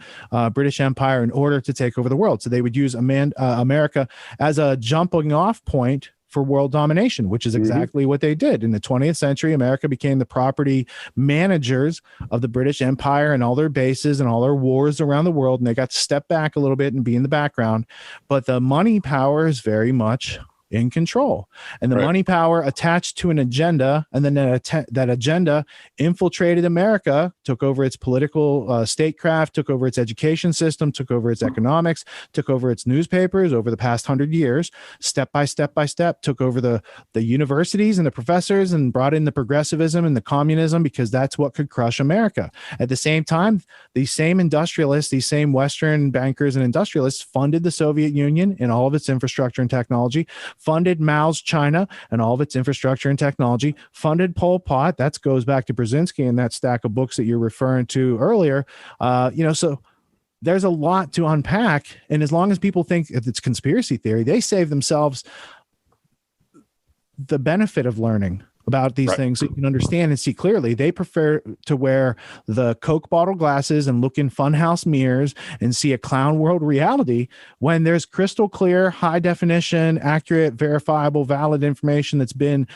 British Empire in order to take over the world. So they would use America as a jumping-off point for world domination, which is exactly what they did. In the 20th century, America became the property managers of the British Empire and all their bases and all their wars around the world. And they got to step back a little bit and be in the background. But the money power is very much in control, and the money power attached to an agenda, and then that agenda infiltrated America, took over its political statecraft, took over its education system, took over its economics, took over its newspapers over the past 100 years, step by step by step, took over the universities and the professors, and brought in the progressivism and the communism, because that's what could crush America. At the same time, these same industrialists, these same Western bankers and industrialists funded the Soviet Union and all of its infrastructure and technology, funded Mao's China and all of its infrastructure and technology, funded Pol Pot. That goes back to Brzezinski and that stack of books that you're referring to earlier. So there's a lot to unpack. And as long as people think if it's conspiracy theory, they save themselves the benefit of learning about these things so you can understand and see clearly. They prefer to wear the Coke bottle glasses and look in funhouse mirrors and see a clown world reality when there's crystal clear, high definition, accurate, verifiable, valid information that's been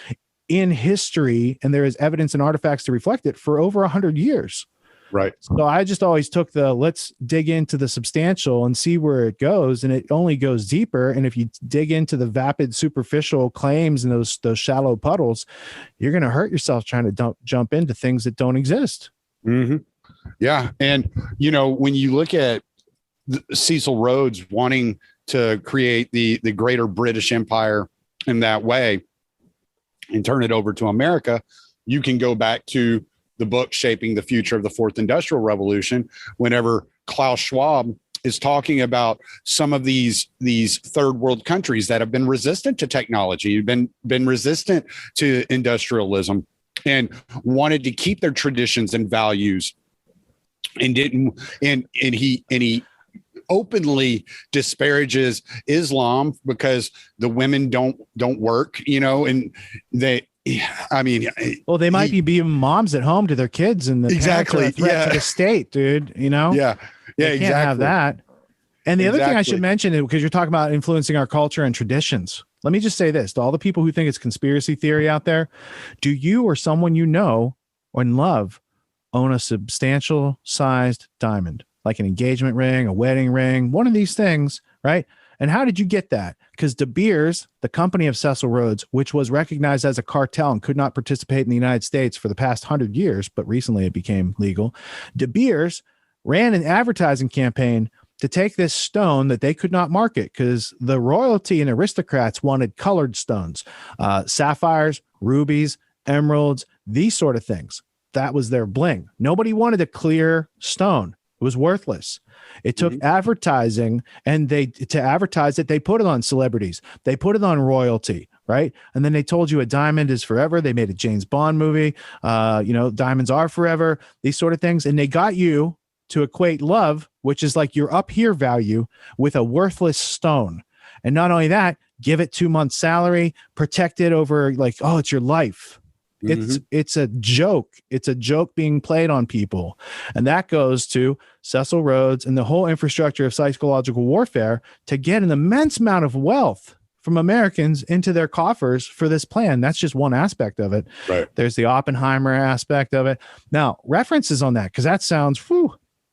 in history, and there is evidence and artifacts to reflect it for over 100 years. Right. So I just always took let's dig into the substantial and see where it goes. And it only goes deeper. And if you dig into the vapid, superficial claims and those shallow puddles, you're going to hurt yourself trying to jump into things that don't exist. Yeah. And, when you look at Cecil Rhodes wanting to create the greater British Empire in that way and turn it over to America, you can go back to the book Shaping the Future of the Fourth Industrial Revolution, whenever Klaus Schwab is talking about some of these third world countries that have been resistant to technology, been resistant to industrialism, and wanted to keep their traditions and values, and didn't. And he openly disparages Islam because the women don't work, and they. They might be moms at home to their kids, and the exactly to the state, dude. They exactly. Can't have that. And the other thing I should mention is, because you're talking about influencing our culture and traditions, let me just say this to all the people who think it's conspiracy theory out there: do you or someone you know or love own a substantial sized diamond, like an engagement ring, a wedding ring, one of these things, right? And how did you get that? Because De Beers, the company of Cecil Rhodes, which was recognized as a cartel and could not participate in the United States for the past 100 years, but recently it became legal. De Beers ran an advertising campaign to take this stone that they could not market because the royalty and aristocrats wanted colored stones, sapphires, rubies, emeralds, these sort of things. That was their bling. Nobody wanted a clear stone. It was worthless. It took advertising, and to advertise it, they put it on celebrities. They put it on royalty. right? And then they told you a diamond is forever. They made a James Bond movie, diamonds are forever, these sort of things. And they got you to equate love, which is like your up here value, with a worthless stone. And not only that, give it 2 months salary, protect it over like, oh, it's your life. It's a joke. It's a joke being played on people. And that goes to Cecil Rhodes and the whole infrastructure of psychological warfare to get an immense amount of wealth from Americans into their coffers for this plan. That's just one aspect of it. Right. There's the Oppenheimer aspect of it. Now, references on that, because that sounds,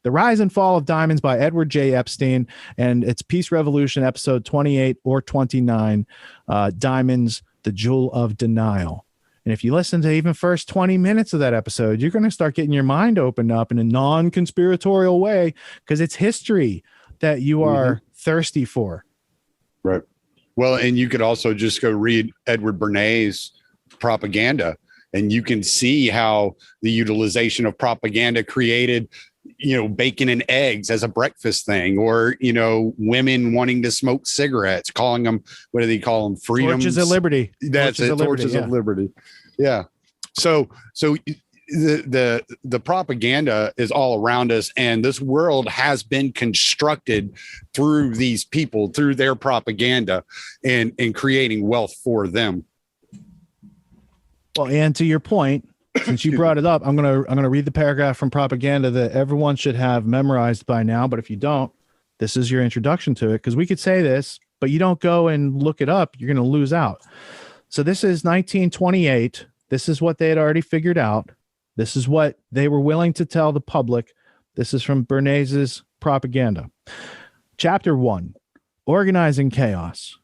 The Rise and Fall of Diamonds by Edward J. Epstein, and it's Peace Revolution, episode 28 or 29, Diamonds, the Jewel of Denial. And if you listen to even first 20 minutes of that episode, you're going to start getting your mind opened up in a non-conspiratorial way, because it's history that you are thirsty for. Right. Well, and you could also just go read Edward Bernays' propaganda, and you can see how the utilization of propaganda created, bacon and eggs as a breakfast thing, or, women wanting to smoke cigarettes, calling them, what do they call them? Freedoms. Torches of liberty. That's it. Torches of liberty. Yeah. So the propaganda is all around us, and this world has been constructed through these people, through their propaganda, and creating wealth for them. Well, and to your point, since you brought it up, I'm gonna read the paragraph from propaganda that everyone should have memorized by now. But if you don't, this is your introduction to it, because we could say this, but you don't go and look it up, you're gonna lose out. So this is 1928. This is what they had already figured out. This is what they were willing to tell the public. This is from Bernays' propaganda. Chapter 1, Organizing Chaos.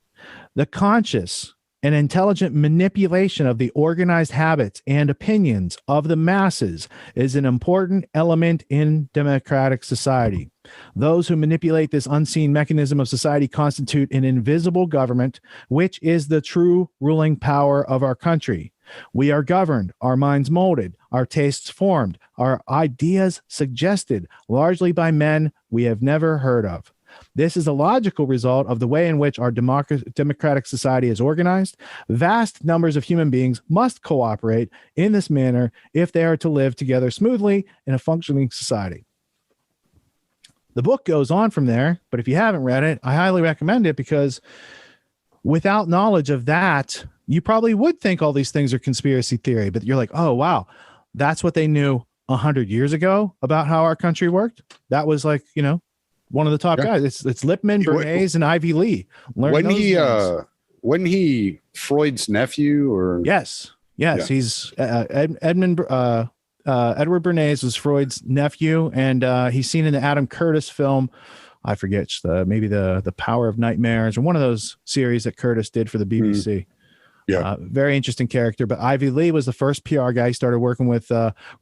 The conscious and intelligent manipulation of the organized habits and opinions of the masses is an important element in democratic society. Those who manipulate this unseen mechanism of society constitute an invisible government, which is the true ruling power of our country. We are governed, our minds molded, our tastes formed, our ideas suggested, largely by men we have never heard of. This is a logical result of the way in which our democratic society is organized. Vast numbers of human beings must cooperate in this manner if they are to live together smoothly in a functioning society. The book goes on from there, but if you haven't read it, I highly recommend it, because without knowledge of that, you probably would think all these things are conspiracy theory, but you're like, oh, wow, that's what they knew 100 years ago about how our country worked. That was like, one of the top guys. It's Lippmann, Bernays, and Ivy Lee. Wasn't he Freud's nephew? Or yes, yeah. He's Edward Bernays was Freud's nephew, and he's seen in the Adam Curtis film. I forget maybe the Power of Nightmares, or one of those series that Curtis did for the BBC. Yeah, very interesting character. But Ivy Lee was the first PR guy. He started working with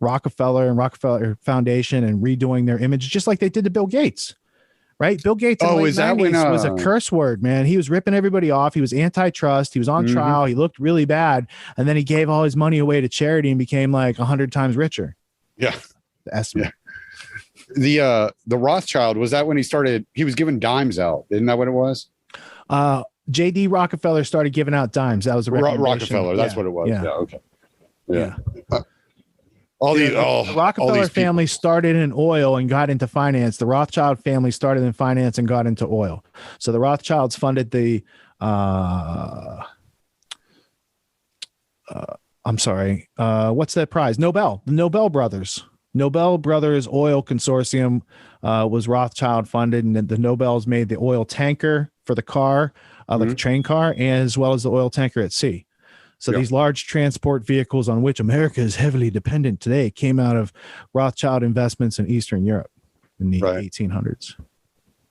Rockefeller and Rockefeller Foundation and redoing their image, just like they did to Bill Gates. Right? Bill Gates in the late 90s was a curse word, man. He was ripping everybody off. He was antitrust. He was on trial. He looked really bad. And then he gave all his money away to charity and became like 100 times richer. Yeah. The estimate. Yeah. The Rothschild, was that when he was giving dimes out? Isn't that what it was? J.D. Rockefeller started giving out dimes. That was a Rockefeller. That's what it was. Yeah. Okay. Yeah. The Rockefeller family started in oil and got into finance. The Rothschild family started in finance and got into oil. So the Rothschilds funded the what's that prize? The Nobel Brothers. Nobel Brothers Oil Consortium was Rothschild funded, and the Nobels made the oil tanker for the car, like a train car, as well as the oil tanker at sea. So these large transport vehicles on which America is heavily dependent today came out of Rothschild investments in Eastern Europe in the 1800s.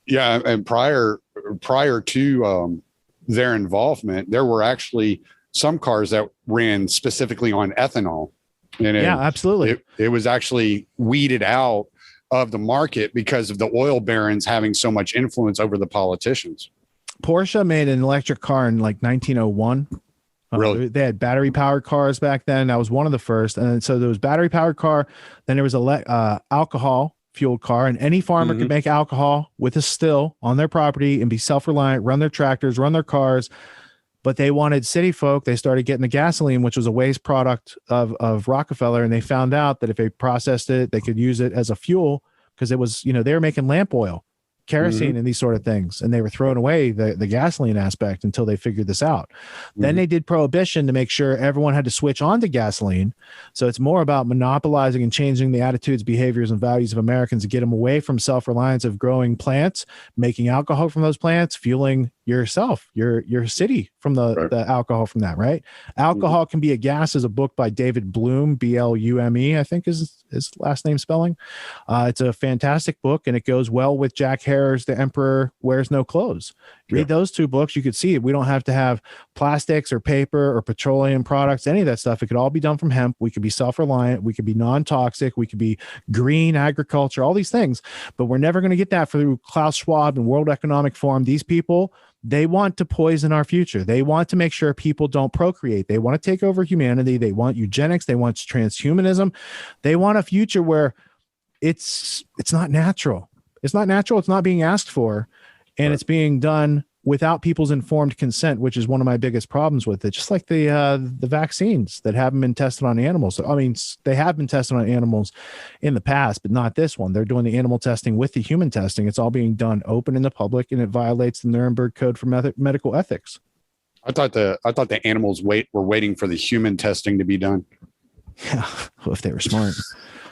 Yeah, and prior to their involvement, there were actually some cars that ran specifically on ethanol. And absolutely. It was actually weeded out of the market because of the oil barons having so much influence over the politicians. Porsche made an electric car in like 1901. Really? They had battery powered cars back then. That was one of the first. And so there was battery powered car. Then there was alcohol fueled car, and any farmer could make alcohol with a still on their property and be self-reliant, run their tractors, run their cars. but they wanted city folk. They started getting the gasoline, which was a waste product of Rockefeller. And they found out that if they processed it, they could use it as a fuel because it was, they were making lamp oil, kerosene, and these sort of things. And they were throwing away the gasoline aspect until they figured this out. Then they did prohibition to make sure everyone had to switch on to gasoline. So it's more about monopolizing and changing the attitudes, behaviors, and values of Americans to get them away from self-reliance of growing plants, making alcohol from those plants, fueling yourself, your city from the alcohol from that, right? Alcohol Can Be a Gas is a book by David Bloom, Blume, I think is his last name spelling. It's a fantastic book, and it goes well with Jack Harer's The Emperor Wears No Clothes. Read those two books. You could see we don't have to have plastics or paper or petroleum products, any of that stuff. It could all be done from hemp. We could be self-reliant. We could be non-toxic. We could be green agriculture, all these things. But we're never going to get that through Klaus Schwab and World Economic Forum. These people, they want to poison our future. They want to make sure people don't procreate. They want to take over humanity. They want eugenics. They want transhumanism. They want a future where it's not natural. It's not natural. It's not being asked for. And it's being done without people's informed consent, which is one of my biggest problems with it. Just like the vaccines that haven't been tested on animals. I mean, they have been tested on animals in the past, but not this one. They're doing the animal testing with the human testing. It's all being done open in the public, and it violates the Nuremberg Code for medical ethics. I thought the animals were waiting for the human testing to be done. Yeah, well, if they were smart.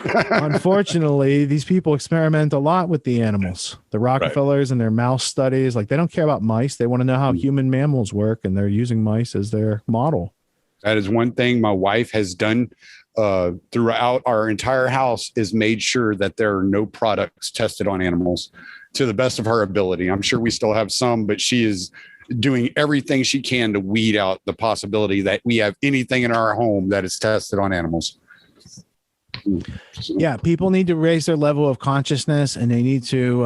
Unfortunately, these people experiment a lot with the animals. The Rockefellers and their mouse studies, like they don't care about mice. They want to know how human mammals work, and they're using mice as their model. That is one thing my wife has done throughout our entire house, is made sure that there are no products tested on animals to the best of her ability. I'm sure we still have some, but she is doing everything she can to weed out the possibility that we have anything in our home that is tested on animals. Yeah, people need to raise their level of consciousness, and they need to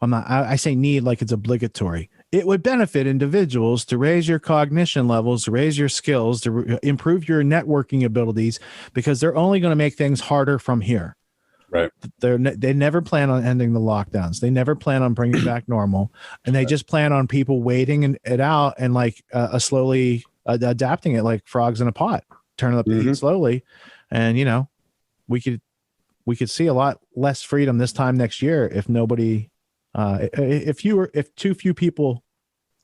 I say need like it's obligatory. It would benefit individuals to raise your cognition levels, to raise your skills, to improve your networking abilities, because they're only going to make things harder from here. Right. They never plan on ending the lockdowns. They never plan on bringing back normal, and they just plan on people waiting it out and like slowly adapting it like frogs in a pot, turning up the heat slowly, and we could see a lot less freedom this time next year if nobody, if too few people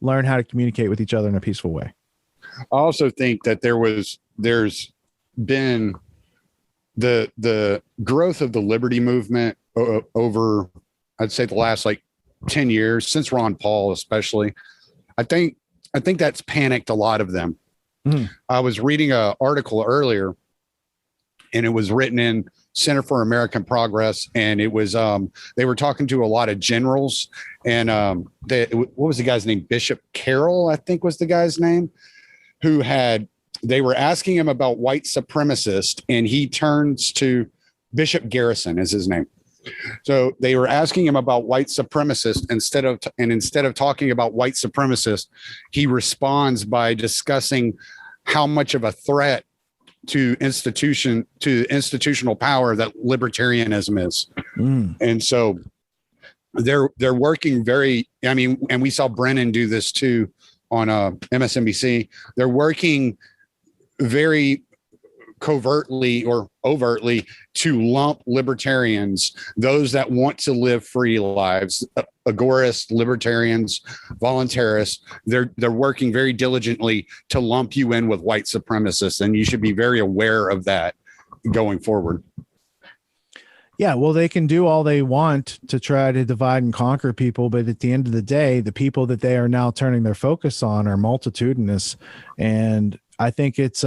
learn how to communicate with each other in a peaceful way. I also think that there's been the growth of the liberty movement over, I'd say, the last like 10 years, since Ron Paul especially. I think that's panicked a lot of them. I was reading an article earlier, and it was written in Center for American Progress, and it was they were talking to a lot of generals, and what was the guy's name? Bishop Carroll, I think was the guy's name, they were asking him about white supremacists, and he turns to Bishop Garrison is his name. So they were asking him about white supremacists instead of talking about white supremacists, he responds by discussing how much of a threat to institutional power that libertarianism is. And so they're working and we saw Brennan do this too on MSNBC. They're working very covertly or overtly to lump libertarians, those that want to live free lives, agorists, libertarians, voluntarists, they're working very diligently to lump you in with white supremacists, and you should be very aware of that going forward. Yeah, well, they can do all they want to try to divide and conquer people, but at the end of the day, the people that they are now turning their focus on are multitudinous, and I think it's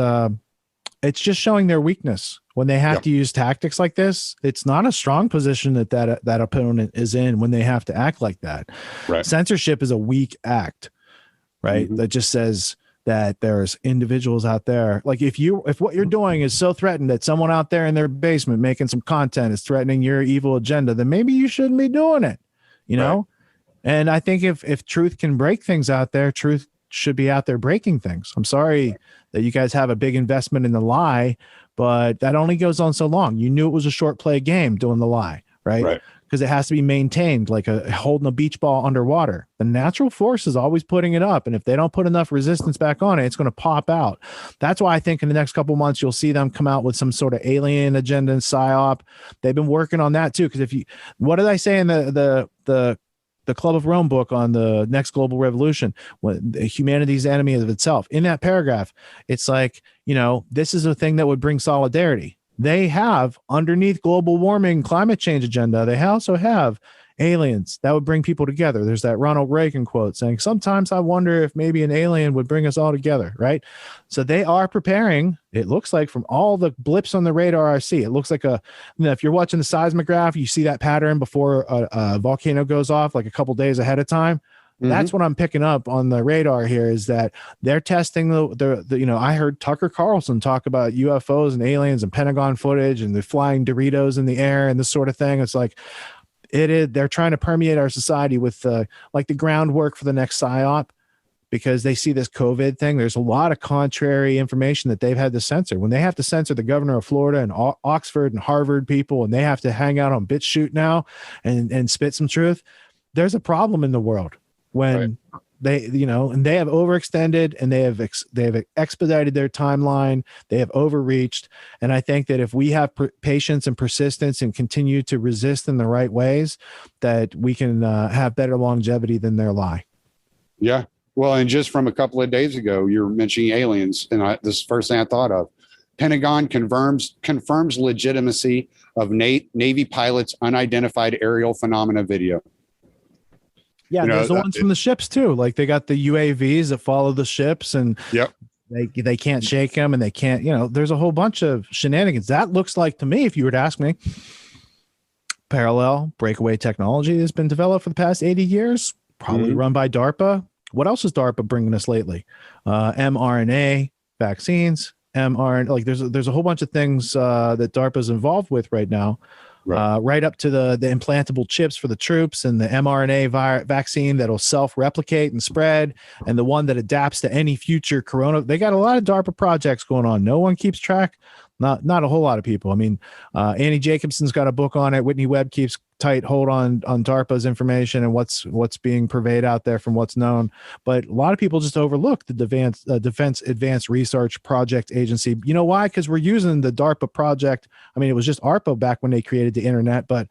just showing their weakness when they have to use tactics like this. It's not a strong position that opponent is in when they have to act like that. Right. Censorship is a weak act, right? That just says that there's individuals out there. Like if what you're doing is so threatened that someone out there in their basement making some content is threatening your evil agenda, then maybe you shouldn't be doing it, know? And I think if truth can break things out there, truth should be out there breaking things. I'm sorry that you guys have a big investment in the lie, but that only goes on so long. You knew it was a short play game doing the lie, right? because it has to be maintained like holding a beach ball underwater. The natural force is always putting it up. And if they don't put enough resistance back on it, it's going to pop out. That's why I think in the next couple months, you'll see them come out with some sort of alien agenda and psyop. They've been working on that too. Because what did I say in the Club of Rome book on the next global revolution, when humanity's enemy of itself? In that paragraph, it's like, this is a thing that would bring solidarity. They have underneath global warming, climate change agenda. They also have aliens that would bring people together. There's that Ronald Reagan quote saying, sometimes I wonder if maybe an alien would bring us all together. Right. So they are preparing. It looks like from all the blips on the radar I see, it looks like if you're watching the seismograph, you see that pattern before a volcano goes off, like a couple days ahead of time. That's what I'm picking up on the radar here, is that they're testing the I heard Tucker Carlson talk about UFOs and aliens and Pentagon footage and the flying Doritos in the air and this sort of thing. It's like they're trying to permeate our society with like the groundwork for the next psyop, because they see this COVID thing. There's a lot of contrary information that they've had to censor. When they have to censor the governor of Florida and Oxford and Harvard people, and they have to hang out on BitChute now and spit some truth, there's a problem in the world. When they, and they have overextended, and they have expedited their timeline. They have overreached. And I think that if we have patience and persistence and continue to resist in the right ways, that we can have better longevity than their lie. Yeah. Well, and just from a couple of days ago, you're mentioning aliens, and this is the first thing I thought of. Pentagon confirms legitimacy of Navy pilots' unidentified aerial phenomena video. Yeah, there's the ones from the ships too. Like they got the UAVs that follow the ships, and they can't shake them, and they can't. There's a whole bunch of shenanigans. That looks like, to me, if you were to ask me, parallel breakaway technology that's been developed for the past 80 years, probably run by DARPA. What else is DARPA bringing us lately? mRNA vaccines, mRNA. Like there's a whole bunch of things that DARPA is involved with right now. Right up to the implantable chips for the troops, and the mRNA vaccine that'll self-replicate and spread, and the one that adapts to any future corona. They got a lot of DARPA projects going on. No one keeps track. Not a whole lot of people. I mean, Annie Jacobson's got a book on it. Whitney Webb keeps tight hold on DARPA's information and what's being purveyed out there from what's known. But a lot of people just overlook the Defense Advanced Research Project Agency. You know why? Because we're using the DARPA project. I mean, it was just ARPA back when they created the internet, but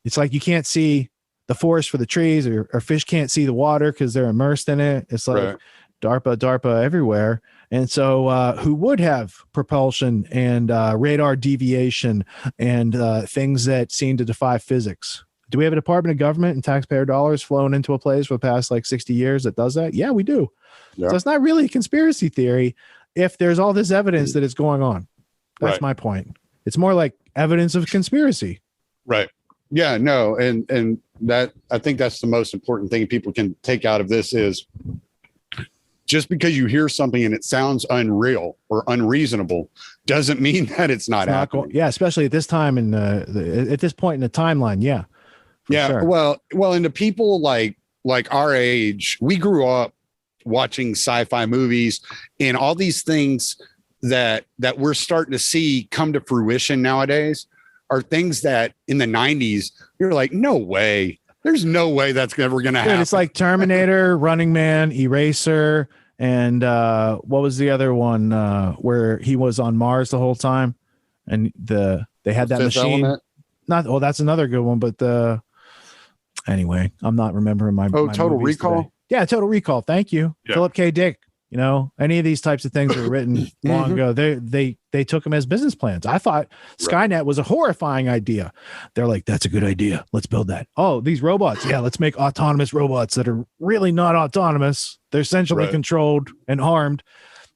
it's like you can't see the forest for the trees, or fish can't see the water because they're immersed in it. It's like DARPA everywhere. And so who would have propulsion and radar deviation and things that seem to defy physics? Do we have a Department of Government and taxpayer dollars flowing into a place for the past 60 years that does that? Yeah, we do. Yeah. So it's not really a conspiracy theory if there's all this evidence that it's going on. That's my point. It's more like evidence of conspiracy. Right. Yeah, no. And that, I think that's the most important thing people can take out of this is, just because you hear something and it sounds unreal or unreasonable doesn't mean that it's not happening. Especially at this time at this point in the timeline. Yeah. Sure. Well, and the people like our age, we grew up watching sci-fi movies, and all these things that we're starting to see come to fruition nowadays are things that in the 90s, you're like, no way. There's no way that's ever going to happen. It's like Terminator, Running Man, Eraser, and what was the other one where he was on Mars the whole time, and they had that machine. Element? That's another good one. But anyway, I'm not remembering my Total Recall. Today. Yeah, Total Recall. Thank you, Philip K. Dick. Any of these types of things were written long ago. They took them as business plans. I thought Skynet was a horrifying idea. They're like, that's a good idea. Let's build that. Oh, these robots. Yeah, let's make autonomous robots that are really not autonomous. They're centrally controlled and armed.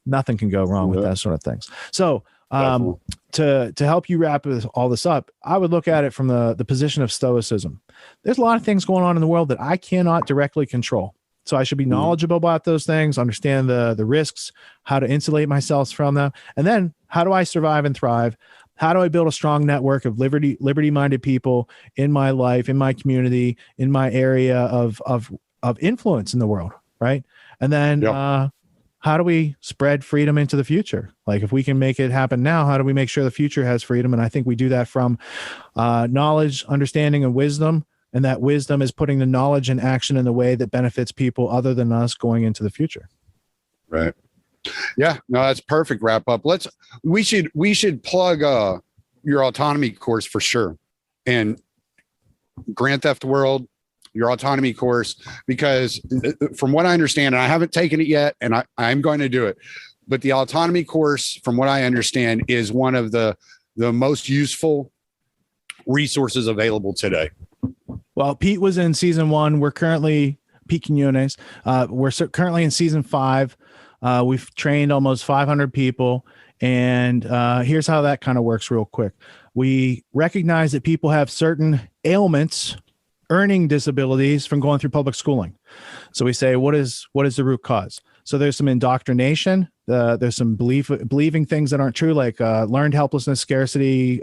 Nothing can go wrong with that sort of things. So to help you wrap all this up, I would look at it from the position of stoicism. There's a lot of things going on in the world that I cannot directly control. So I should be knowledgeable about those things, understand the risks, how to insulate myself from them. And then how do I survive and thrive? How do I build a strong network of liberty-minded people in my life, in my community, in my area of influence in the world? Right. And then how do we spread freedom into the future? Like if we can make it happen now, how do we make sure the future has freedom? And I think we do that from knowledge, understanding, and wisdom. And that wisdom is putting the knowledge in action in the way that benefits people other than us going into the future. Right. Yeah, no, that's perfect wrap up. We should plug your autonomy course for sure. And Grand Theft World, your autonomy course, because from what I understand, and I haven't taken it yet, and I'm going to do it, but the autonomy course, from what I understand, is one of the most useful resources available today. Well, Pete was in season 1. We're currently Pete Quinones. We're currently in season 5. We've trained almost 500 people. And here's how that kind of works real quick. We recognize that people have certain ailments, earning disabilities from going through public schooling. So we say, what is the root cause? So there's some indoctrination. There's some believing things that aren't true, like learned helplessness, scarcity,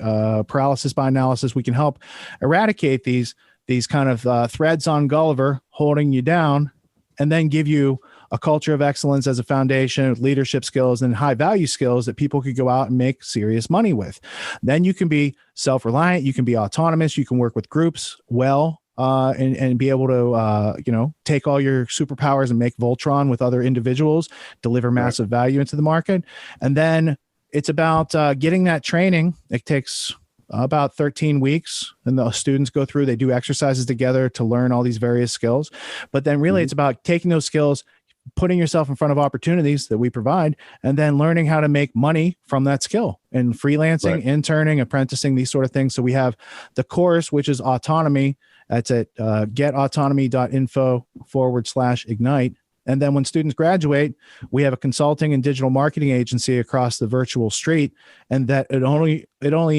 paralysis by analysis. We can help eradicate these kind of threads on Gulliver holding you down, and then give you a culture of excellence as a foundation with leadership skills and high value skills that people could go out and make serious money with. Then you can be self-reliant. You can be autonomous. You can work with groups well, and be able to, take all your superpowers and make Voltron with other individuals, deliver massive value into the market. And then it's about getting that training. It takes about 13 weeks, and the students go through, they do exercises together to learn all these various skills. But then really it's about taking those skills, putting yourself in front of opportunities that we provide, and then learning how to make money from that skill and freelancing, interning, apprenticing, these sort of things. So we have the course, which is autonomy. That's at getautonomy.info/ignite. And then when students graduate, we have a consulting and digital marketing agency across the virtual street, and that it only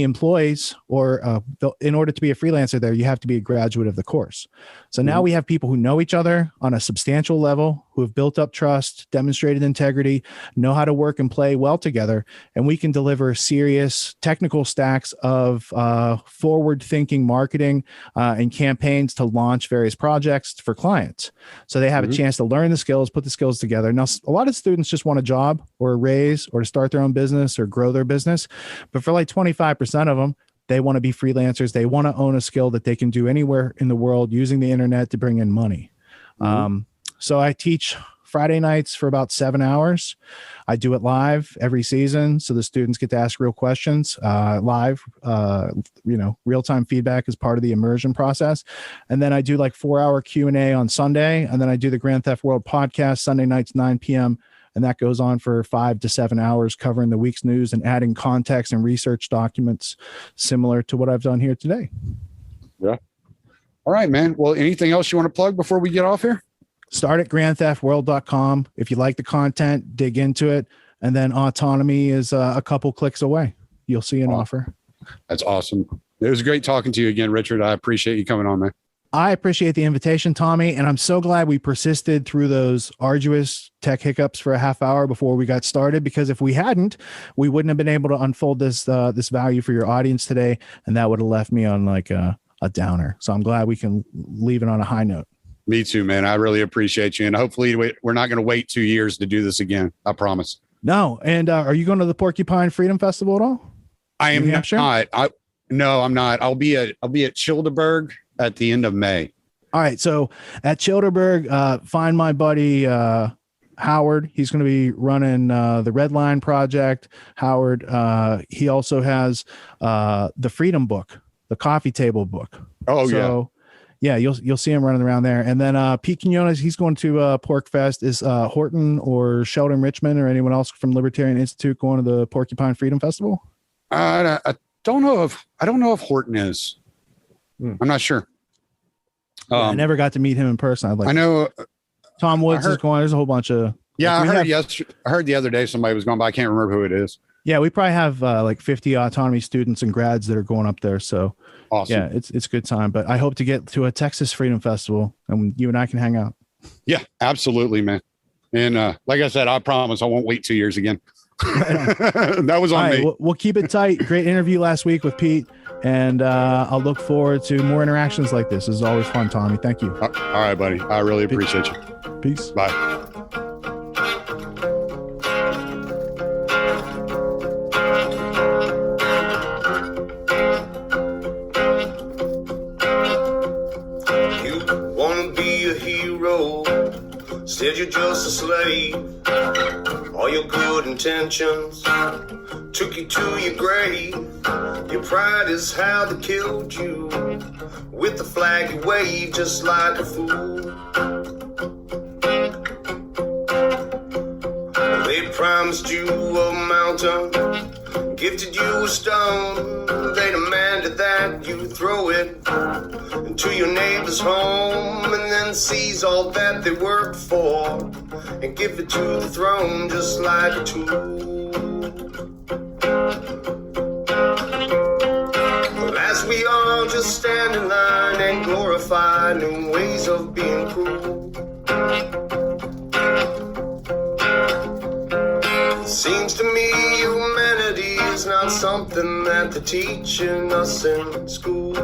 employs, or in order to be a freelancer there, you have to be a graduate of the course. So now we have people who know each other on a substantial level, who have built up trust, demonstrated integrity, know how to work and play well together, and we can deliver serious technical stacks of forward-thinking marketing and campaigns to launch various projects for clients. So they have a chance to learn the skills, put the skills together. Now, a lot of students just want a job or a raise or to start their own business or grow their business. But for like 25% of them, they want to be freelancers. They want to own a skill that they can do anywhere in the world using the internet to bring in money. So I teach Friday nights for about 7 hours. I do it live every season, so the students get to ask real questions live. Real-time feedback is part of the immersion process. And then I do like 4-hour Q&A on Sunday, and then I do the Grand Theft World podcast Sunday nights, 9 p.m., and that goes on for 5 to 7 hours, covering the week's news and adding context and research documents similar to what I've done here today. Yeah. All right, man. Well, anything else you want to plug before we get off here? Start at grandtheftworld.com. If you like the content, dig into it. And then autonomy is a couple clicks away. You'll see an offer. That's awesome. It was great talking to you again, Richard. I appreciate you coming on, man. I appreciate the invitation, Tommy, and I'm so glad we persisted through those arduous tech hiccups for a half hour before we got started, because if we hadn't, we wouldn't have been able to unfold this value for your audience today, and that would have left me on like a downer. So I'm glad we can leave it on a high note. Me too, man. I really appreciate you, and hopefully we're not going to wait 2 years to do this again. I promise. No, and are you going to the Porcupine Freedom Festival at all? I am not. No, I'm not. I'll be at Childeberg at the end of May. All right. So at Childeberg, find my buddy Howard. He's going to be running the Red Line Project. Howard, he also has the Freedom Book, the coffee table book. Oh, so, yeah, you'll see him running around there. And then Pete Quinones, he's going to Pork Fest. Is Horton or Sheldon Richmond or anyone else from Libertarian Institute going to the Porcupine Freedom Festival? I don't know if Horton is. I'm not sure. I never got to meet him in person. I know Tom Woods is going. There's a whole bunch of. Yeah, I heard the other day somebody was going, but I can't remember who it is. Yeah, we probably have like 50 autonomy students and grads that are going up there. So awesome. Yeah, it's a good time. But I hope to get to a Texas Freedom Festival and you and I can hang out. Yeah, absolutely, man. And like I said, I promise I won't wait 2 years again. That was on me. We'll keep it tight. Great interview last week with Pete. And I'll look forward to more interactions like this. This is always fun, Tommy. Thank you. All right, buddy. I really appreciate you. Peace. Bye. Said you're just a slave. All your good intentions took you to your grave. Your pride is how they killed you. With the flag you waved just like a fool. They promised you a mountain, gifted you a stone. They demanded that you throw it into your neighbor's home, and then seize all that they worked for and give it to the throne just like a tool. Well, as we all just stand in line and glorify new ways of being cruel, seems to me humanity is not something that they're teaching us in school.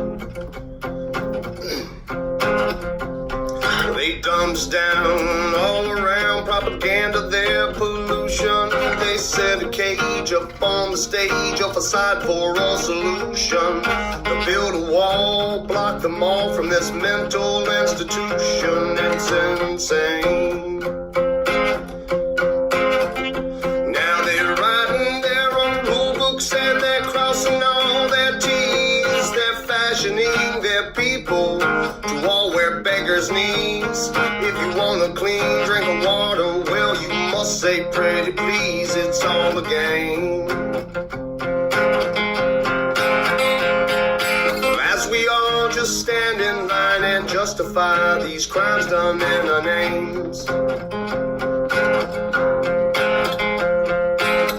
They dumps down all around propaganda, their pollution. They set a cage up on the stage, a facade for all solution. They build a wall, block them all from this mental institution. It's insane. And they're crossing all their T's. They're fashioning their people to all wear beggars' knees. If you want a clean drink of water, well, you must say pretty please. It's all a game. As we all just stand in line and justify these crimes done in our names,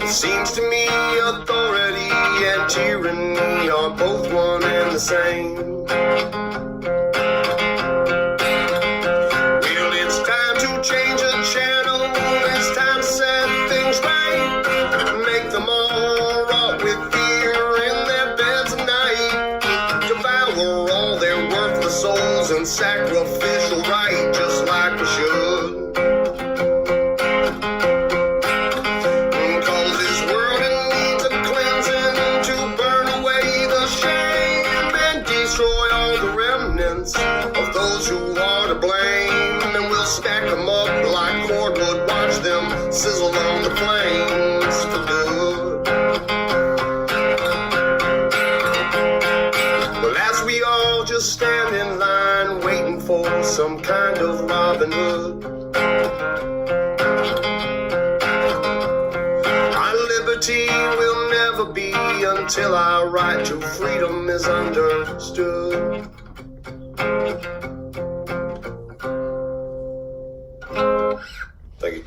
it seems to me authority and tyranny are both one and the same. Well, it's time to change the channel. It's time to set things right. Make them all rot with fear in their beds at night. Devour all their worthless souls and sacrificial right, just like we should. Of those who are to blame, and we'll stack them up like cordwood, watch them sizzle on the flames for good. Well, as we all just stand in line waiting for some kind of Robin Hood, our liberty will never be until our right to freedom is understood. Thank you.